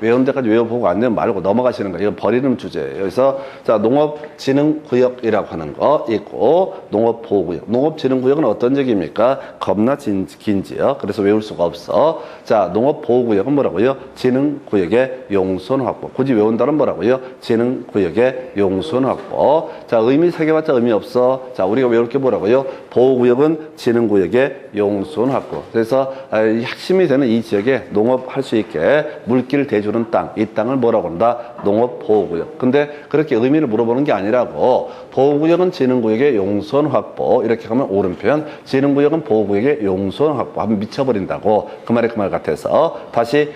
외운 데까지 외워보고 안 되면 말고 넘어가시는 거예요. 이거 버리는 주제예요. 그래서 자 농업진흥구역이라고 하는 거 있고 농업보호구역. 농업진흥구역은 어떤 지역입니까? 겁나 긴 지역. 그래서 외울 수가 없어. 자, 농업보호구역은 뭐라고요? 진흥구역의 용손 확보. 굳이 외운다는 뭐라고요? 진흥구역의 용손 확보. 자, 의미 세 개봤자 의미 없어. 자, 우리가 외울 게 뭐라고요? 보호구역은 진흥구역의 용손 확보. 그래서 핵심이 되는 이 지역에 농업할 수 있게 물기를 대주는 땅, 이 땅을 뭐라고 한다? 농업보호구역. 근데 그렇게 의미를 물어보는 게 아니라고 보호구역은 진흥구역의 용손 확보 이렇게 하면 옳은 표현. 진흥구역은 보호구역의 용손 확보 하면 미쳐버린다고 그 말이 그 말 같아서 다시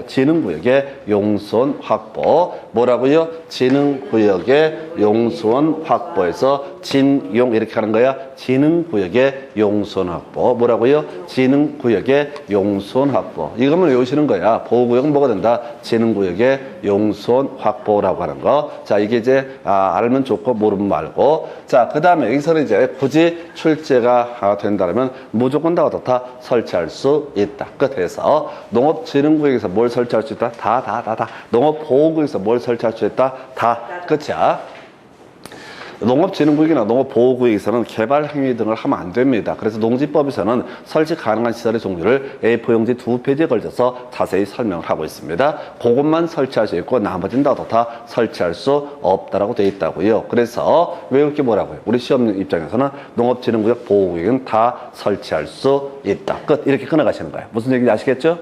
진흥구역의 용손 확보 뭐라고요? 진흥구역의 용손 확보에서 진용 이렇게 하는 거야. 진흥구역의 용손 확보 뭐라고요? 진흥구역의 용손 확보 이거만 외우시는 거야. 보호구역은 뭐가 된다? 진흥구역의 용손 확보라고 하는 거. 자 이게 이제 알면 좋고 모르면 말고. 자 그 다음에 여기서는 이제 굳이 출제가 된다면 무조건 다 어떻다? 설치할 수 있다. 끝에서 농업진흥구역에서 뭘 설치할 수 있다? 다. 농업보호구역에서 뭘 설치할 수 있다? 다. 끝이야. 농업진흥구역이나 농업보호구역에서는 개발 행위 등을 하면 안 됩니다. 그래서 농지법에서는 설치 가능한 시설의 종류를 A4용지 2페이지에 걸쳐서 자세히 설명을 하고 있습니다. 그것만 설치할 수 있고 나머지는 다 설치할 수 없다라고 되어 있다고요. 그래서 외울 게 뭐라고요? 우리 시험 입장에서는 농업진흥구역 보호구역은 다 설치할 수 있다. 끝. 이렇게 끊어가시는 거예요. 무슨 얘기인지 아시겠죠?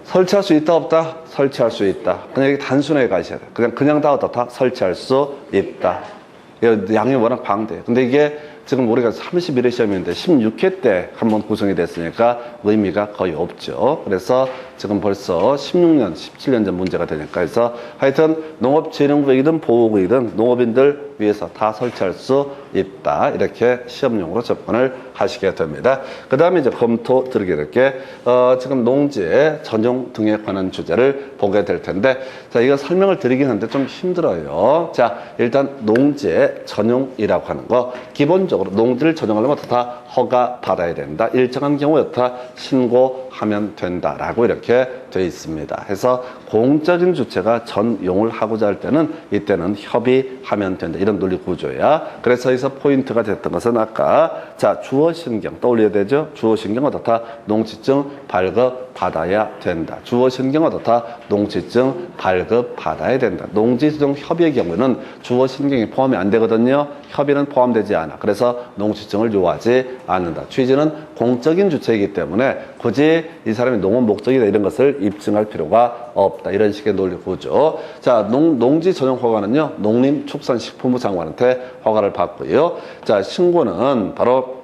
설치할 수 있다 없다? 설치할 수 있다. 그냥 이렇게 단순하게 가셔야 돼요. 그냥 다 어떻다? 설치할 수 있다. 양이 워낙 방대해요. 근데 이게 지금 우리가 31회 시험인데 16회 때 한번 구성이 됐으니까 의미가 거의 없죠. 그래서 지금 벌써 16년, 17년 전 문제가 되니까. 그래서 하여튼 농업진흥구역이든 보호구역이든 농업인들 위해서 다 설치할 수 있다. 이렇게 시험용으로 접근을 하시게 됩니다. 그 다음에 이제 검토 드리게 될 게, 지금 농지의 전용 등에 관한 주제를 보게 될 텐데, 자, 이거 설명을 드리긴 하는데 좀 힘들어요. 자, 일단 농지의 전용이라고 하는 거, 기본적으로 농지를 전용하려면 다 허가 받아야 된다. 일정한 경우에 다 신고하면 된다라고 이렇게 되어 있습니다. 그래서 공적인 주체가 전용을 하고자 할 때는 이때는 협의하면 된다. 이런 논리 구조야. 그래서 여기서 포인트가 됐던 것은 아까 자 주어 주어신경 떠올려야 되죠. 주어신경 어떻다? 농지증 발급받아야 된다. 주어신경 어떻다? 농지증 발급받아야 된다. 농지증 협의의 경우는 주어신경이 포함이 안 되거든요. 협의는 포함되지 않아. 그래서 농지증을 요하지 않는다. 취지는 공적인 주체이기 때문에 굳이 이 사람이 농업 목적이다 이런 것을 입증할 필요가 없다. 이런 식의 논리 구조. 자, 농지 전용 허가는요, 농림축산식품부 장관한테 허가를 받고요. 자, 신고는 바로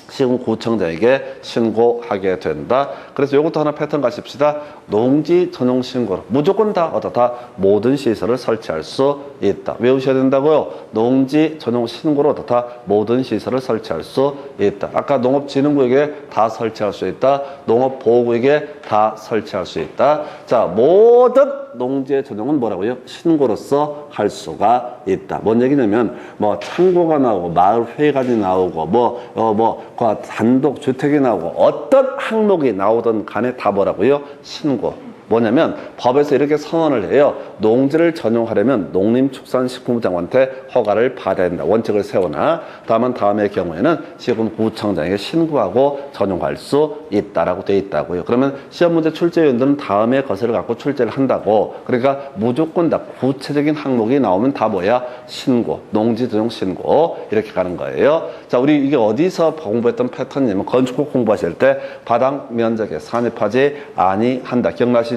시군구청장에게 신고하게 된다. 그래서 이것도 하나 패턴 가십시다. 농지 전용 신고로 무조건 다 어떻다? 모든 시설을 설치할 수 있다. 외우셔야 된다고요. 농지 전용 신고로 어떻다? 모든 시설을 설치할 수 있다. 아까 농업진흥구역에 다 설치할 수 있다. 농업보호구역에 다 설치할 수 있다. 자, 모든 농지의 전용은 뭐라고요? 신고로서 할 수가 있다. 뭔 얘기냐면 뭐 창고가 나오고 마을 회관이 나오고 단독 주택이 나오고 어떤 항목이 나오든 간에 다 뭐라고요? 신고. 뭐냐면 법에서 이렇게 선언을 해요. 농지를 전용하려면 농림축산식품부 장관한테 허가를 받아야 된다. 원칙을 세우나 다음의 경우에는 시군구청장에게 신고하고 전용할 수 있다라고 돼 있다고요. 그러면 시험 문제 출제위원들은 다음에 것을 갖고 출제를 한다고. 그러니까 무조건 다 구체적인 항목이 나오면 다 뭐야? 신고. 농지 전용 신고. 이렇게 가는 거예요. 자, 우리 이게 어디서 공부했던 패턴이냐면 건축법 공부하실 때 바닥 면적에 산입하지 아니한다. 기억나시죠?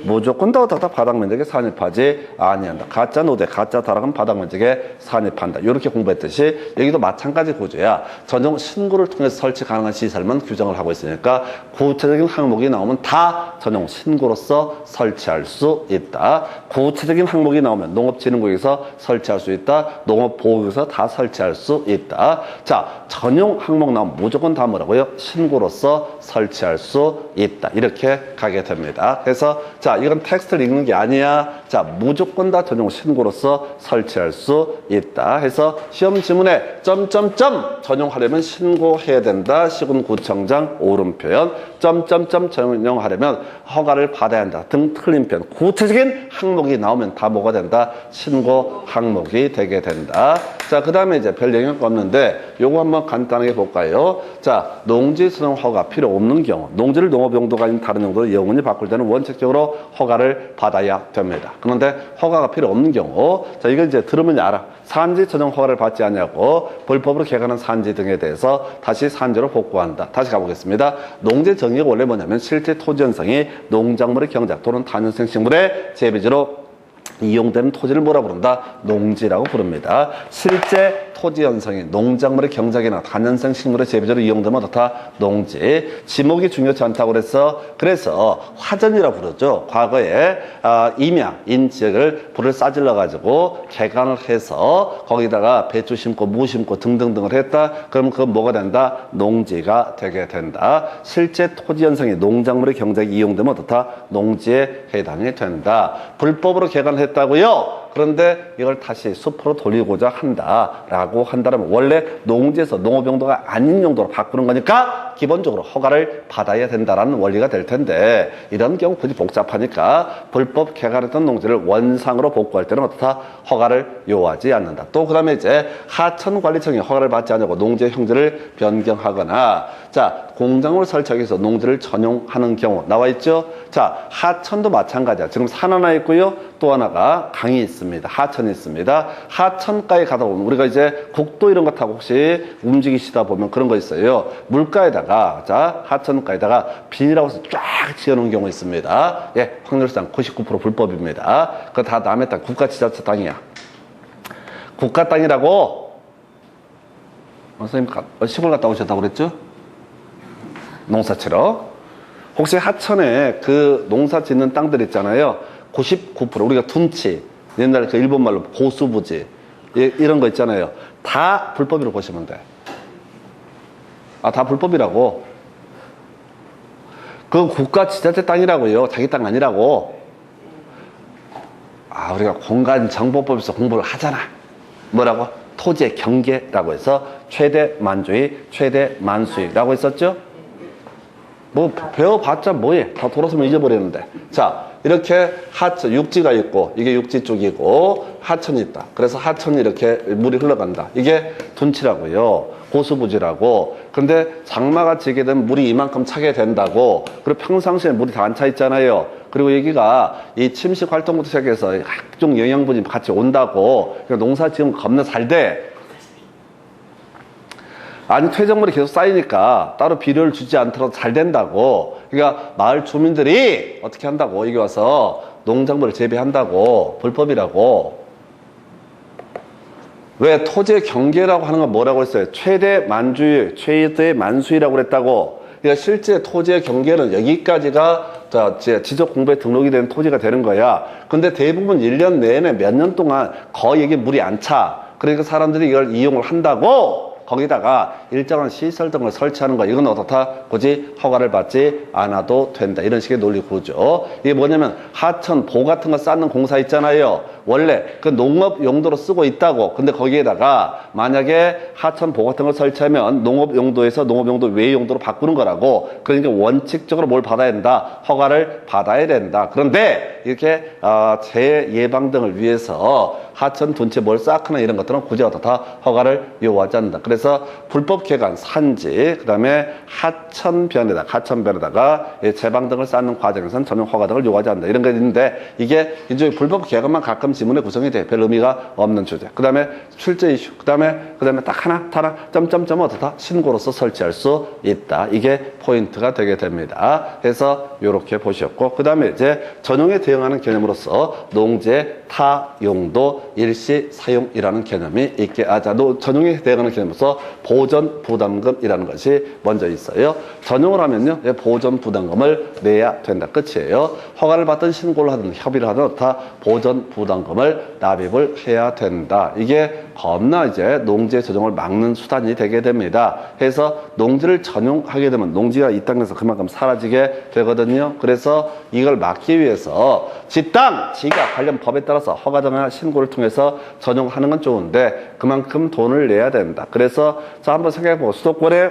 무조건 다 바닥 면적에 산입하지 아니한다. 가짜 노대, 가짜 다락은 바닥 면적에 산입한다. 이렇게 공부했듯이 여기도 마찬가지 구조야. 전용 신고를 통해서 설치 가능한 시설만 규정을 하고 있으니까 구체적인 항목이 나오면 다 전용 신고로서 설치할 수 있다. 구체적인 항목이 나오면 농업진흥구역에서 설치할 수 있다. 농업보호구역에서 다 설치할 수 있다. 자, 전용 항목 나오면 무조건 다 뭐라고요? 신고로서 설치할 수 있다. 이렇게 가게 됩니다. 그래서 자, 이건 텍스트를 읽는 게 아니야. 자, 무조건 다 전용 신고로서 설치할 수 있다. 해서 시험 지문에 점점점 전용하려면 신고해야 된다. 시군구청장 옳은 표현. 점점점 전용하려면 허가를 받아야 한다. 등 틀린 표현. 구체적인 항목이 나오면 다 뭐가 된다? 신고 항목이 되게 된다. 자, 그 다음에 이제 별 영역 없는데 요거 한번 간단하게 볼까요? 자, 농지 전용 허가 필요 없는 경우, 농지를 농업 용도가 아닌 다른 용도로 영원히 바꿀 때는 원칙적으로 허가를 받아야 됩니다. 그런데 허가가 필요 없는 경우, 자, 이걸 이제 들으면 알아. 산지 전용 허가를 받지 않냐고 불법으로 개간한 산지 등에 대해서 다시 산지로 복구한다. 다시 가보겠습니다. 농지 정의가 원래 뭐냐면 실제 토지 현상이 농작물의 경작 또는 다년생 식물의 재배지로 이용되는 토지를 뭐라 부른다? 농지라고 부릅니다. 실제 토지 현상이 농작물의 경작이나 다년생 식물의 재배지로 이용되면 어떻다? 농지. 지목이 중요치 않다고 그래서 화전이라고 부르죠. 과거에 임야인 지역을 불을 싸질러 가지고 개간을 해서 거기다가 배추 심고 무 심고 등등등을 했다. 그럼 그건 뭐가 된다? 농지가 되게 된다. 실제 토지 현상이 농작물의 경작이 이용되면 어떻다? 농지에 해당이 된다. 불법으로 개간을 했다고요? 그런데 이걸 다시 숲으로 돌리고자 한다라고 한다면 원래 농지에서 농업용도가 아닌 용도로 바꾸는 거니까 기본적으로 허가를 받아야 된다라는 원리가 될 텐데 이런 경우 굳이 복잡하니까 불법 개간했던 농지를 원상으로 복구할 때는 어떻다? 허가를 요하지 않는다. 또 그 다음에 이제 하천관리청이 허가를 받지 않고 농지의 형질을 변경하거나 자, 공작물 설치하기 위해서 농지를 전용하는 경우 나와 있죠? 자, 하천도 마찬가지야. 지금 산 하나 있고요. 또 하나가 강이 있습니다. 하천이 있습니다. 하천가에 가다 보면 우리가 이제 국도 이런 거 타고 혹시 움직이시다 보면 그런 거 있어요. 물가에다가 자, 하천가에다가 비닐하우스 쫙 지어놓은 경우 있습니다. 예, 확률상 99% 불법입니다. 그거 다 남의 땅, 국가지자체 땅이야. 국가 땅이라고 선생님 시골 갔다 오셨다고 그랬죠? 농사치러. 혹시 하천에 그 농사 짓는 땅들 있잖아요. 99% 우리가 둔치, 옛날에 그 일본말로 고수부지 이런 거 있잖아요. 다 불법이라고 보시면 돼. 다 불법이라고. 그건 국가 지자체 땅이라고요. 자기 땅 아니라고. 우리가 공간정보법에서 공부를 하잖아. 뭐라고? 토지의 경계라고 해서 최대 만주의, 최대 만수의라고 했었죠? 뭐 배워봤자 뭐해? 다 돌아서면 잊어버리는데. 자, 이렇게 하천, 육지가 있고 이게 육지 쪽이고 하천이 있다. 그래서 하천이 이렇게 물이 흘러간다. 이게 둔치라고요. 고수부지라고. 근데 장마가 지게 되면 물이 이만큼 차게 된다고. 그리고 평상시에 물이 다 안 차 있잖아요. 그리고 여기가 이 침식 활동부터 시작해서 각종 영양분이 같이 온다고. 그러니까 농사 지으면 겁나 잘 돼. 아니 퇴적물이 계속 쌓이니까 따로 비료를 주지 않더라도 잘 된다고. 그러니까 마을 주민들이 어떻게 한다고 여기 와서 농작물을 재배한다고. 불법이라고. 왜 토지의 경계라고 하는 건 뭐라고 했어요? 최대 만주의, 최대 만수이라고 그랬다고. 그러니까 실제 토지의 경계는 여기까지가 지적 공부에 등록이 된 토지가 되는 거야. 근데 대부분 1년 내내 몇 년 동안 거의 여기 물이 안 차. 그러니까 사람들이 이걸 이용을 한다고. 거기다가 일정한 시설 등을 설치하는 거 이건 어떻다? 굳이 허가를 받지 않아도 된다. 이런 식의 논리 구조. 이게 뭐냐면 하천, 보 같은 거 쌓는 공사 있잖아요. 원래 그 농업 용도로 쓰고 있다고. 근데 거기에다가 만약에 하천, 보 같은 걸 설치하면 농업 용도에서 농업 용도 외 용도로 바꾸는 거라고. 그러니까 원칙적으로 뭘 받아야 된다? 허가를 받아야 된다. 그런데 이렇게 재예방 등을 위해서 하천, 둔치, 뭘 쌓거나 이런 것들은 굳이 어떻다? 허가를 요구하지 않는다. 그래서 불법 개간, 산지, 그 다음에 하천변에다가 제방 등을 쌓는 과정에서는 전용 허가 등을 요구하지 않는다. 이런 게 있는데 이게 일종의 불법 개간만 가끔 지문에 구성이 돼. 별 의미가 없는 주제. 그 다음에 출제 이슈. 그 다음에 딱 하나, 점점점은 어떻다? 신고로서 설치할 수 있다. 이게 포인트가 되게 됩니다. 그래서 이렇게 보셨고, 그 다음에 이제 전용에 대응하는 개념으로서 농지, 타, 용도, 일시, 사용이라는 개념이 있게, 전용에 대응하는 개념으로서 보전 부담금이라는 것이 먼저 있어요. 전용을 하면요, 보전 부담금을 내야 된다. 끝이에요. 허가를 받든 신고를 하든 협의를 하든 어떻다? 보전 부담금을 납입을 해야 된다. 이게 겁나 이제 농지의 전용을 막는 수단이 되게 됩니다. 그래서 농지를 전용하게 되면 농지가 이 땅에서 그만큼 사라지게 되거든요. 그래서 이걸 막기 위해서 지가 관련 법에 따라서 허가등이나 신고를 통해서 전용하는 건 좋은데 그만큼 돈을 내야 된다. 그래서 자 한번 생각해보고 수도권에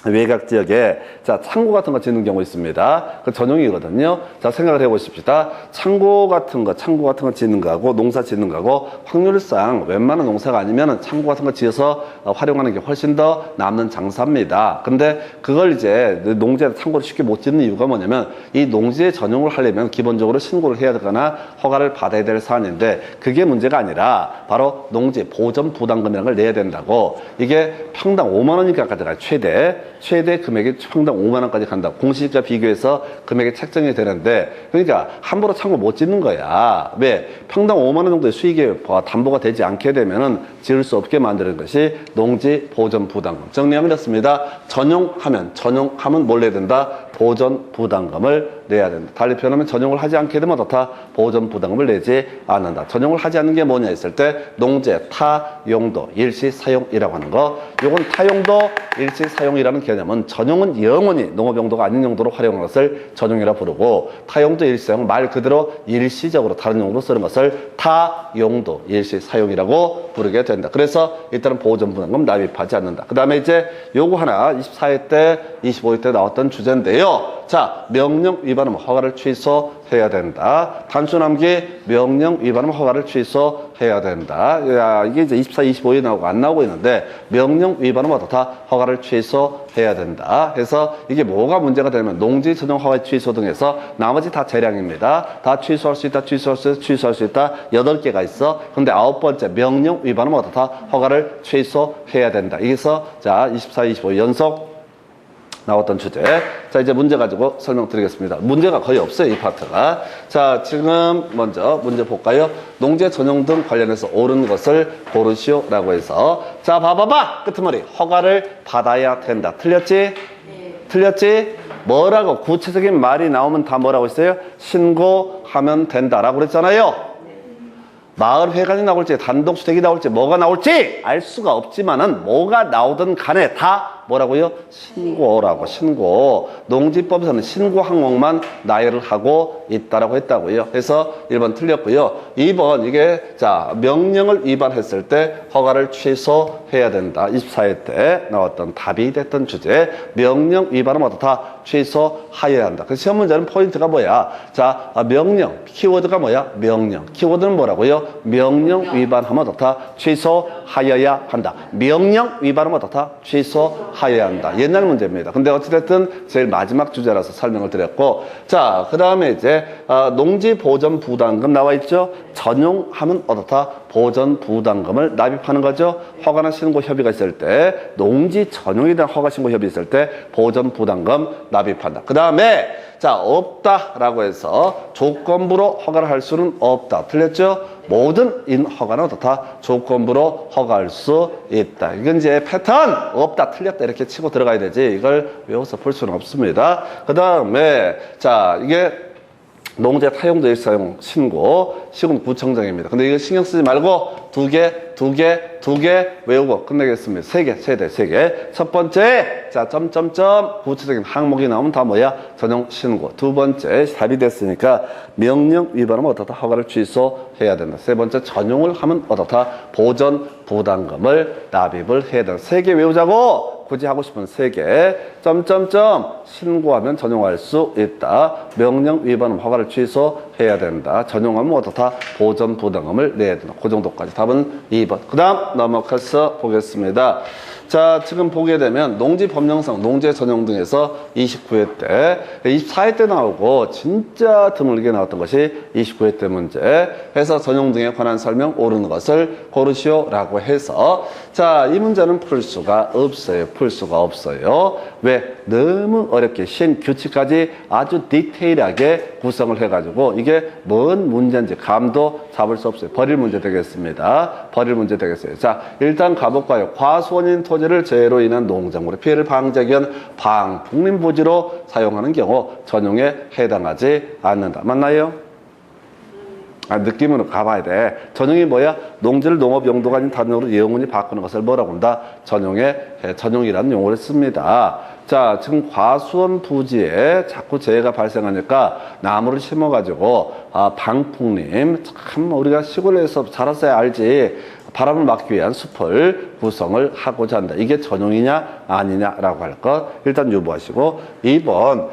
외곽 지역에 창고 같은 거 짓는 경우 있습니다. 그 전용이거든요. 자 생각을 해보십시다. 창고 같은 거 짓는 거하고 농사 짓는 거하고 확률상 웬만한 농사가 아니면은 창고 같은 거 지어서 활용하는 게 훨씬 더 남는 장사입니다. 근데 그걸 이제 농지에 창고를 쉽게 못 짓는 이유가 뭐냐면 이 농지에 전용을 하려면 기본적으로 신고를 해야 되거나 허가를 받아야 될 사안인데 그게 문제가 아니라 바로 농지 보전 부담금이라는 걸 내야 된다고. 이게 평당 5만 원인가까지 가요. 최대 금액이 평당 5만 원까지 간다. 공시지가 비교해서 금액이 책정이 되는데 그러니까 함부로 창고 못 짓는 거야. 왜? 평당 5만 원 정도의 수익이 담보가 되지 않게 되면은 지을 수 없게 만드는 것이 농지 보전 부담금. 정리하면 이렇습니다. 전용하면 뭘 내야 된다? 보전 부담금을 내야 된다. 달리 표현하면 전용을 하지 않게 되면 어떻다? 보전 부담금을 내지 않는다. 전용을 하지 않는 게 뭐냐 했을 때 농지, 타, 용도, 일시, 사용이라고 하는 거. 요건 타용도, 일시, 사용이라는 개념은 전용은 영원히 농업용도가 아닌 용도로 활용하는 것을 전용이라 부르고 타용도, 일시, 사용은 말 그대로 일시적으로 다른 용도로 쓰는 것을 타용도, 일시, 사용이라고 부르게 된다. 그래서 일단은 보전 부담금 납입하지 않는다. 그 다음에 이제 요거 하나 24회 때, 25회 때 나왔던 주제인데요. 자, 명령 위반하면 허가를 취소해야 된다. 단순함기 명령 위반하면 허가를 취소해야 된다. 야, 이게 이제 24, 25에 나오고 안 나오고 있는데 명령 위반하면 어떻다? 허가를 취소해야 된다. 그래서 이게 뭐가 문제가 되면 농지 전용 허가 취소 등에서 나머지 다 재량입니다. 다 취소할 수 있다. 취소할 수 있다. 8개가 있어. 근데 9번째 명령 위반하면 어떻다? 허가를 취소해야 된다. 여기서 자, 24, 25 연속 나왔던 주제. 자, 이제 문제 가지고 설명드리겠습니다. 문제가 거의 없어요, 이 파트가. 자, 지금 먼저 문제 볼까요? 농지 전용 등 관련해서 옳은 것을 고르시오라고 해서 자, 봐봐봐! 끄트머리. 허가를 받아야 된다. 틀렸지? 네. 틀렸지? 뭐라고? 구체적인 말이 나오면 다 뭐라고 했어요? 신고하면 된다라고 그랬잖아요. 마을 회관이 나올지 단독주택이 나올지 뭐가 나올지 알 수가 없지만은 뭐가 나오든 간에 다 뭐라고요? 신고라고. 신고. 농지법에서는 신고 항목만 나열을 하고 있다라고 했다고요. 그래서 1번 틀렸고요. 2번 이게 자 명령을 위반했을 때 허가를 취소해야 된다. 24회 때 나왔던 답이 됐던 주제. 명령 위반은 어떻다? 취소하여야 한다. 그 시험 문제는 포인트가 뭐야? 자 명령 키워드가 뭐야? 명령. 키워드는 뭐라고요? 명령 위반하면 어떻다? 취소하여야 한다. 명령 위반하면 어떻다? 취소하여야 한다. 옛날 문제입니다. 근데 어찌됐든 제일 마지막 주제라서 설명을 드렸고, 자 그 다음에 이제 농지 보전 부담금 나와 있죠. 전용하면 어떻다? 보전 부담금을 납입하는 거죠. 허가나 신고 협의가 있을 때, 농지 전용에 대한 허가 신고 협의 있을 때 보전 부담금 납입한다. 그 다음에 자 없다라고 해서 조건부로 허가를 할 수는 없다. 틀렸죠? 모든 인허가는 어떻다? 조건부로 허가할 수 있다. 이건 이제 패턴 없다 틀렸다 이렇게 치고 들어가야 되지 이걸 외워서 풀 수는 없습니다. 그 다음에 자 이게 농지 타용도입 사용 신고 시군구청장입니다. 근데 이거 신경 쓰지 말고 두 개 외우고 끝내겠습니다. 세 개. 첫 번째, 자, 점점점 구체적인 항목이 나오면 다 뭐야? 전용 신고. 두 번째, 답이 됐으니까 명령 위반하면 어떻다? 허가를 취소해야 된다. 세 번째, 전용을 하면 어떻다? 보전 부담금을 납입을 해야 된다. 세 개 외우자고! 굳이 하고 싶은 세 개. 점점점 신고하면 전용할 수 있다. 명령 위반은 허가를 취소해야 된다. 전용하면 어떻다? 보전 부담금을 내야 된다. 그 정도까지. 답은 2번. 그 다음 넘어가서 보겠습니다. 자, 지금 보게 되면 농지 법령상, 농지의 전용 등에서 29회 때, 24회 때 나오고 진짜 드물게 나왔던 것이 29회 때 문제. 해서 전용 등에 관한 설명 옳은 것을 고르시오라고 해서 자, 이 문제는 풀 수가 없어요. 풀 수가 없어요. 왜? 너무 어렵게 신규칙까지 아주 디테일하게 구성을 해가지고 이게 뭔 문제인지 감도 잡을 수 없어요. 버릴 문제 되겠습니다. 버릴 문제 되겠어요. 자, 일단 가볼까요? 과수원인 토지를 재해로 인한 농작물의 피해를 방지하기 위한 방풍림 부지로 사용하는 경우 전용에 해당하지 않는다. 맞나요? 느낌으로 가봐야 돼. 전용이 뭐야? 농지를 농업 용도가 아닌 다른 용도로 영원히 바꾸는 것을 뭐라고 한다? 전용이라는 용어를 씁니다. 자, 지금 과수원 부지에 자꾸 재해가 발생하니까 나무를 심어가지고 방풍림, 참 우리가 시골에서 자랐어야 알지. 바람을 막기 위한 숲을 구성을 하고자 한다. 이게 전용이냐 아니냐라고 할 것 일단 유보하시고 2번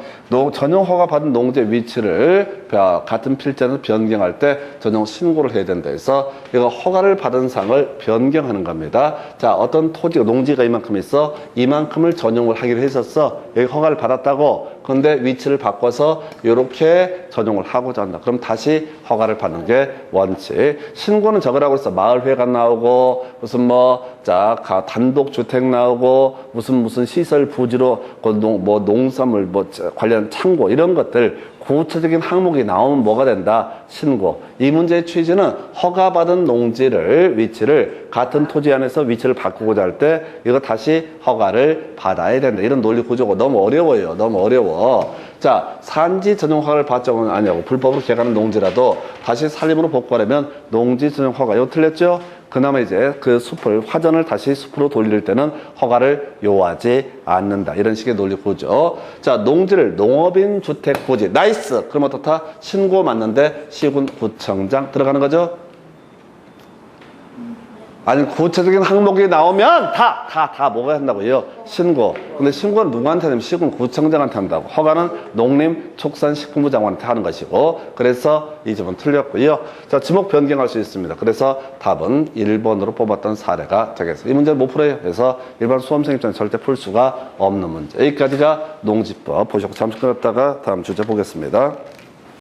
전용 허가 받은 농지 위치를 같은 필지에서 변경할 때 전용 신고를 해야 된다 해서 이거 허가를 받은 상을 변경하는 겁니다. 자, 어떤 토지가 농지가 이만큼 있어 이만큼을 전용을 하기로 했었어. 여기 허가를 받았다고. 그런데 위치를 바꿔서 이렇게 전용을 하고자 한다. 그럼 다시 허가를 받는 게 원칙. 신고는 적으라고 해서 마을회관 나오고 무슨 단독주택 나오고 무슨 시설 부지로 농산물 관련 창고 이런 것들 구체적인 항목이 나오면 뭐가 된다? 신고. 이 문제의 취지는 허가받은 농지를 위치를 같은 토지 안에서 위치를 바꾸고자 할 때 이거 다시 허가를 받아야 된다. 이런 논리 구조가 너무 어려워요. 너무 어려워. 자, 산지 전용 허가를 받자고는 아니고 불법으로 개간한 농지라도 다시 산림으로 복구하려면 농지 전용 허가. 이거 틀렸죠? 그나마 이제 그 숲을 화전을 다시 숲으로 돌릴 때는 허가를 요하지 않는다. 이런 식의 논리 구조. 자, 농지를 농업인 주택 부지. 나이스. 그럼 어떻다? 신고 맞는데 시군구청장 들어가는 거죠? 아니 구체적인 항목이 나오면 다 뭐가 한다고요? 신고. 근데 신고는 누구한테 하냐면 시군구청장한테 한다고. 허가는 농림축산식품부 장관한테 하는 것이고. 그래서 이 점은 틀렸고요. 자, 지목 변경할 수 있습니다. 그래서 답은 1번으로 뽑았던 사례가 되겠습니다. 이 문제는 못 풀어요. 그래서 일반 수험생 입장에 절대 풀 수가 없는 문제. 여기까지가 농지법 보시고 잠시 끊었다가 다음 주제 보겠습니다.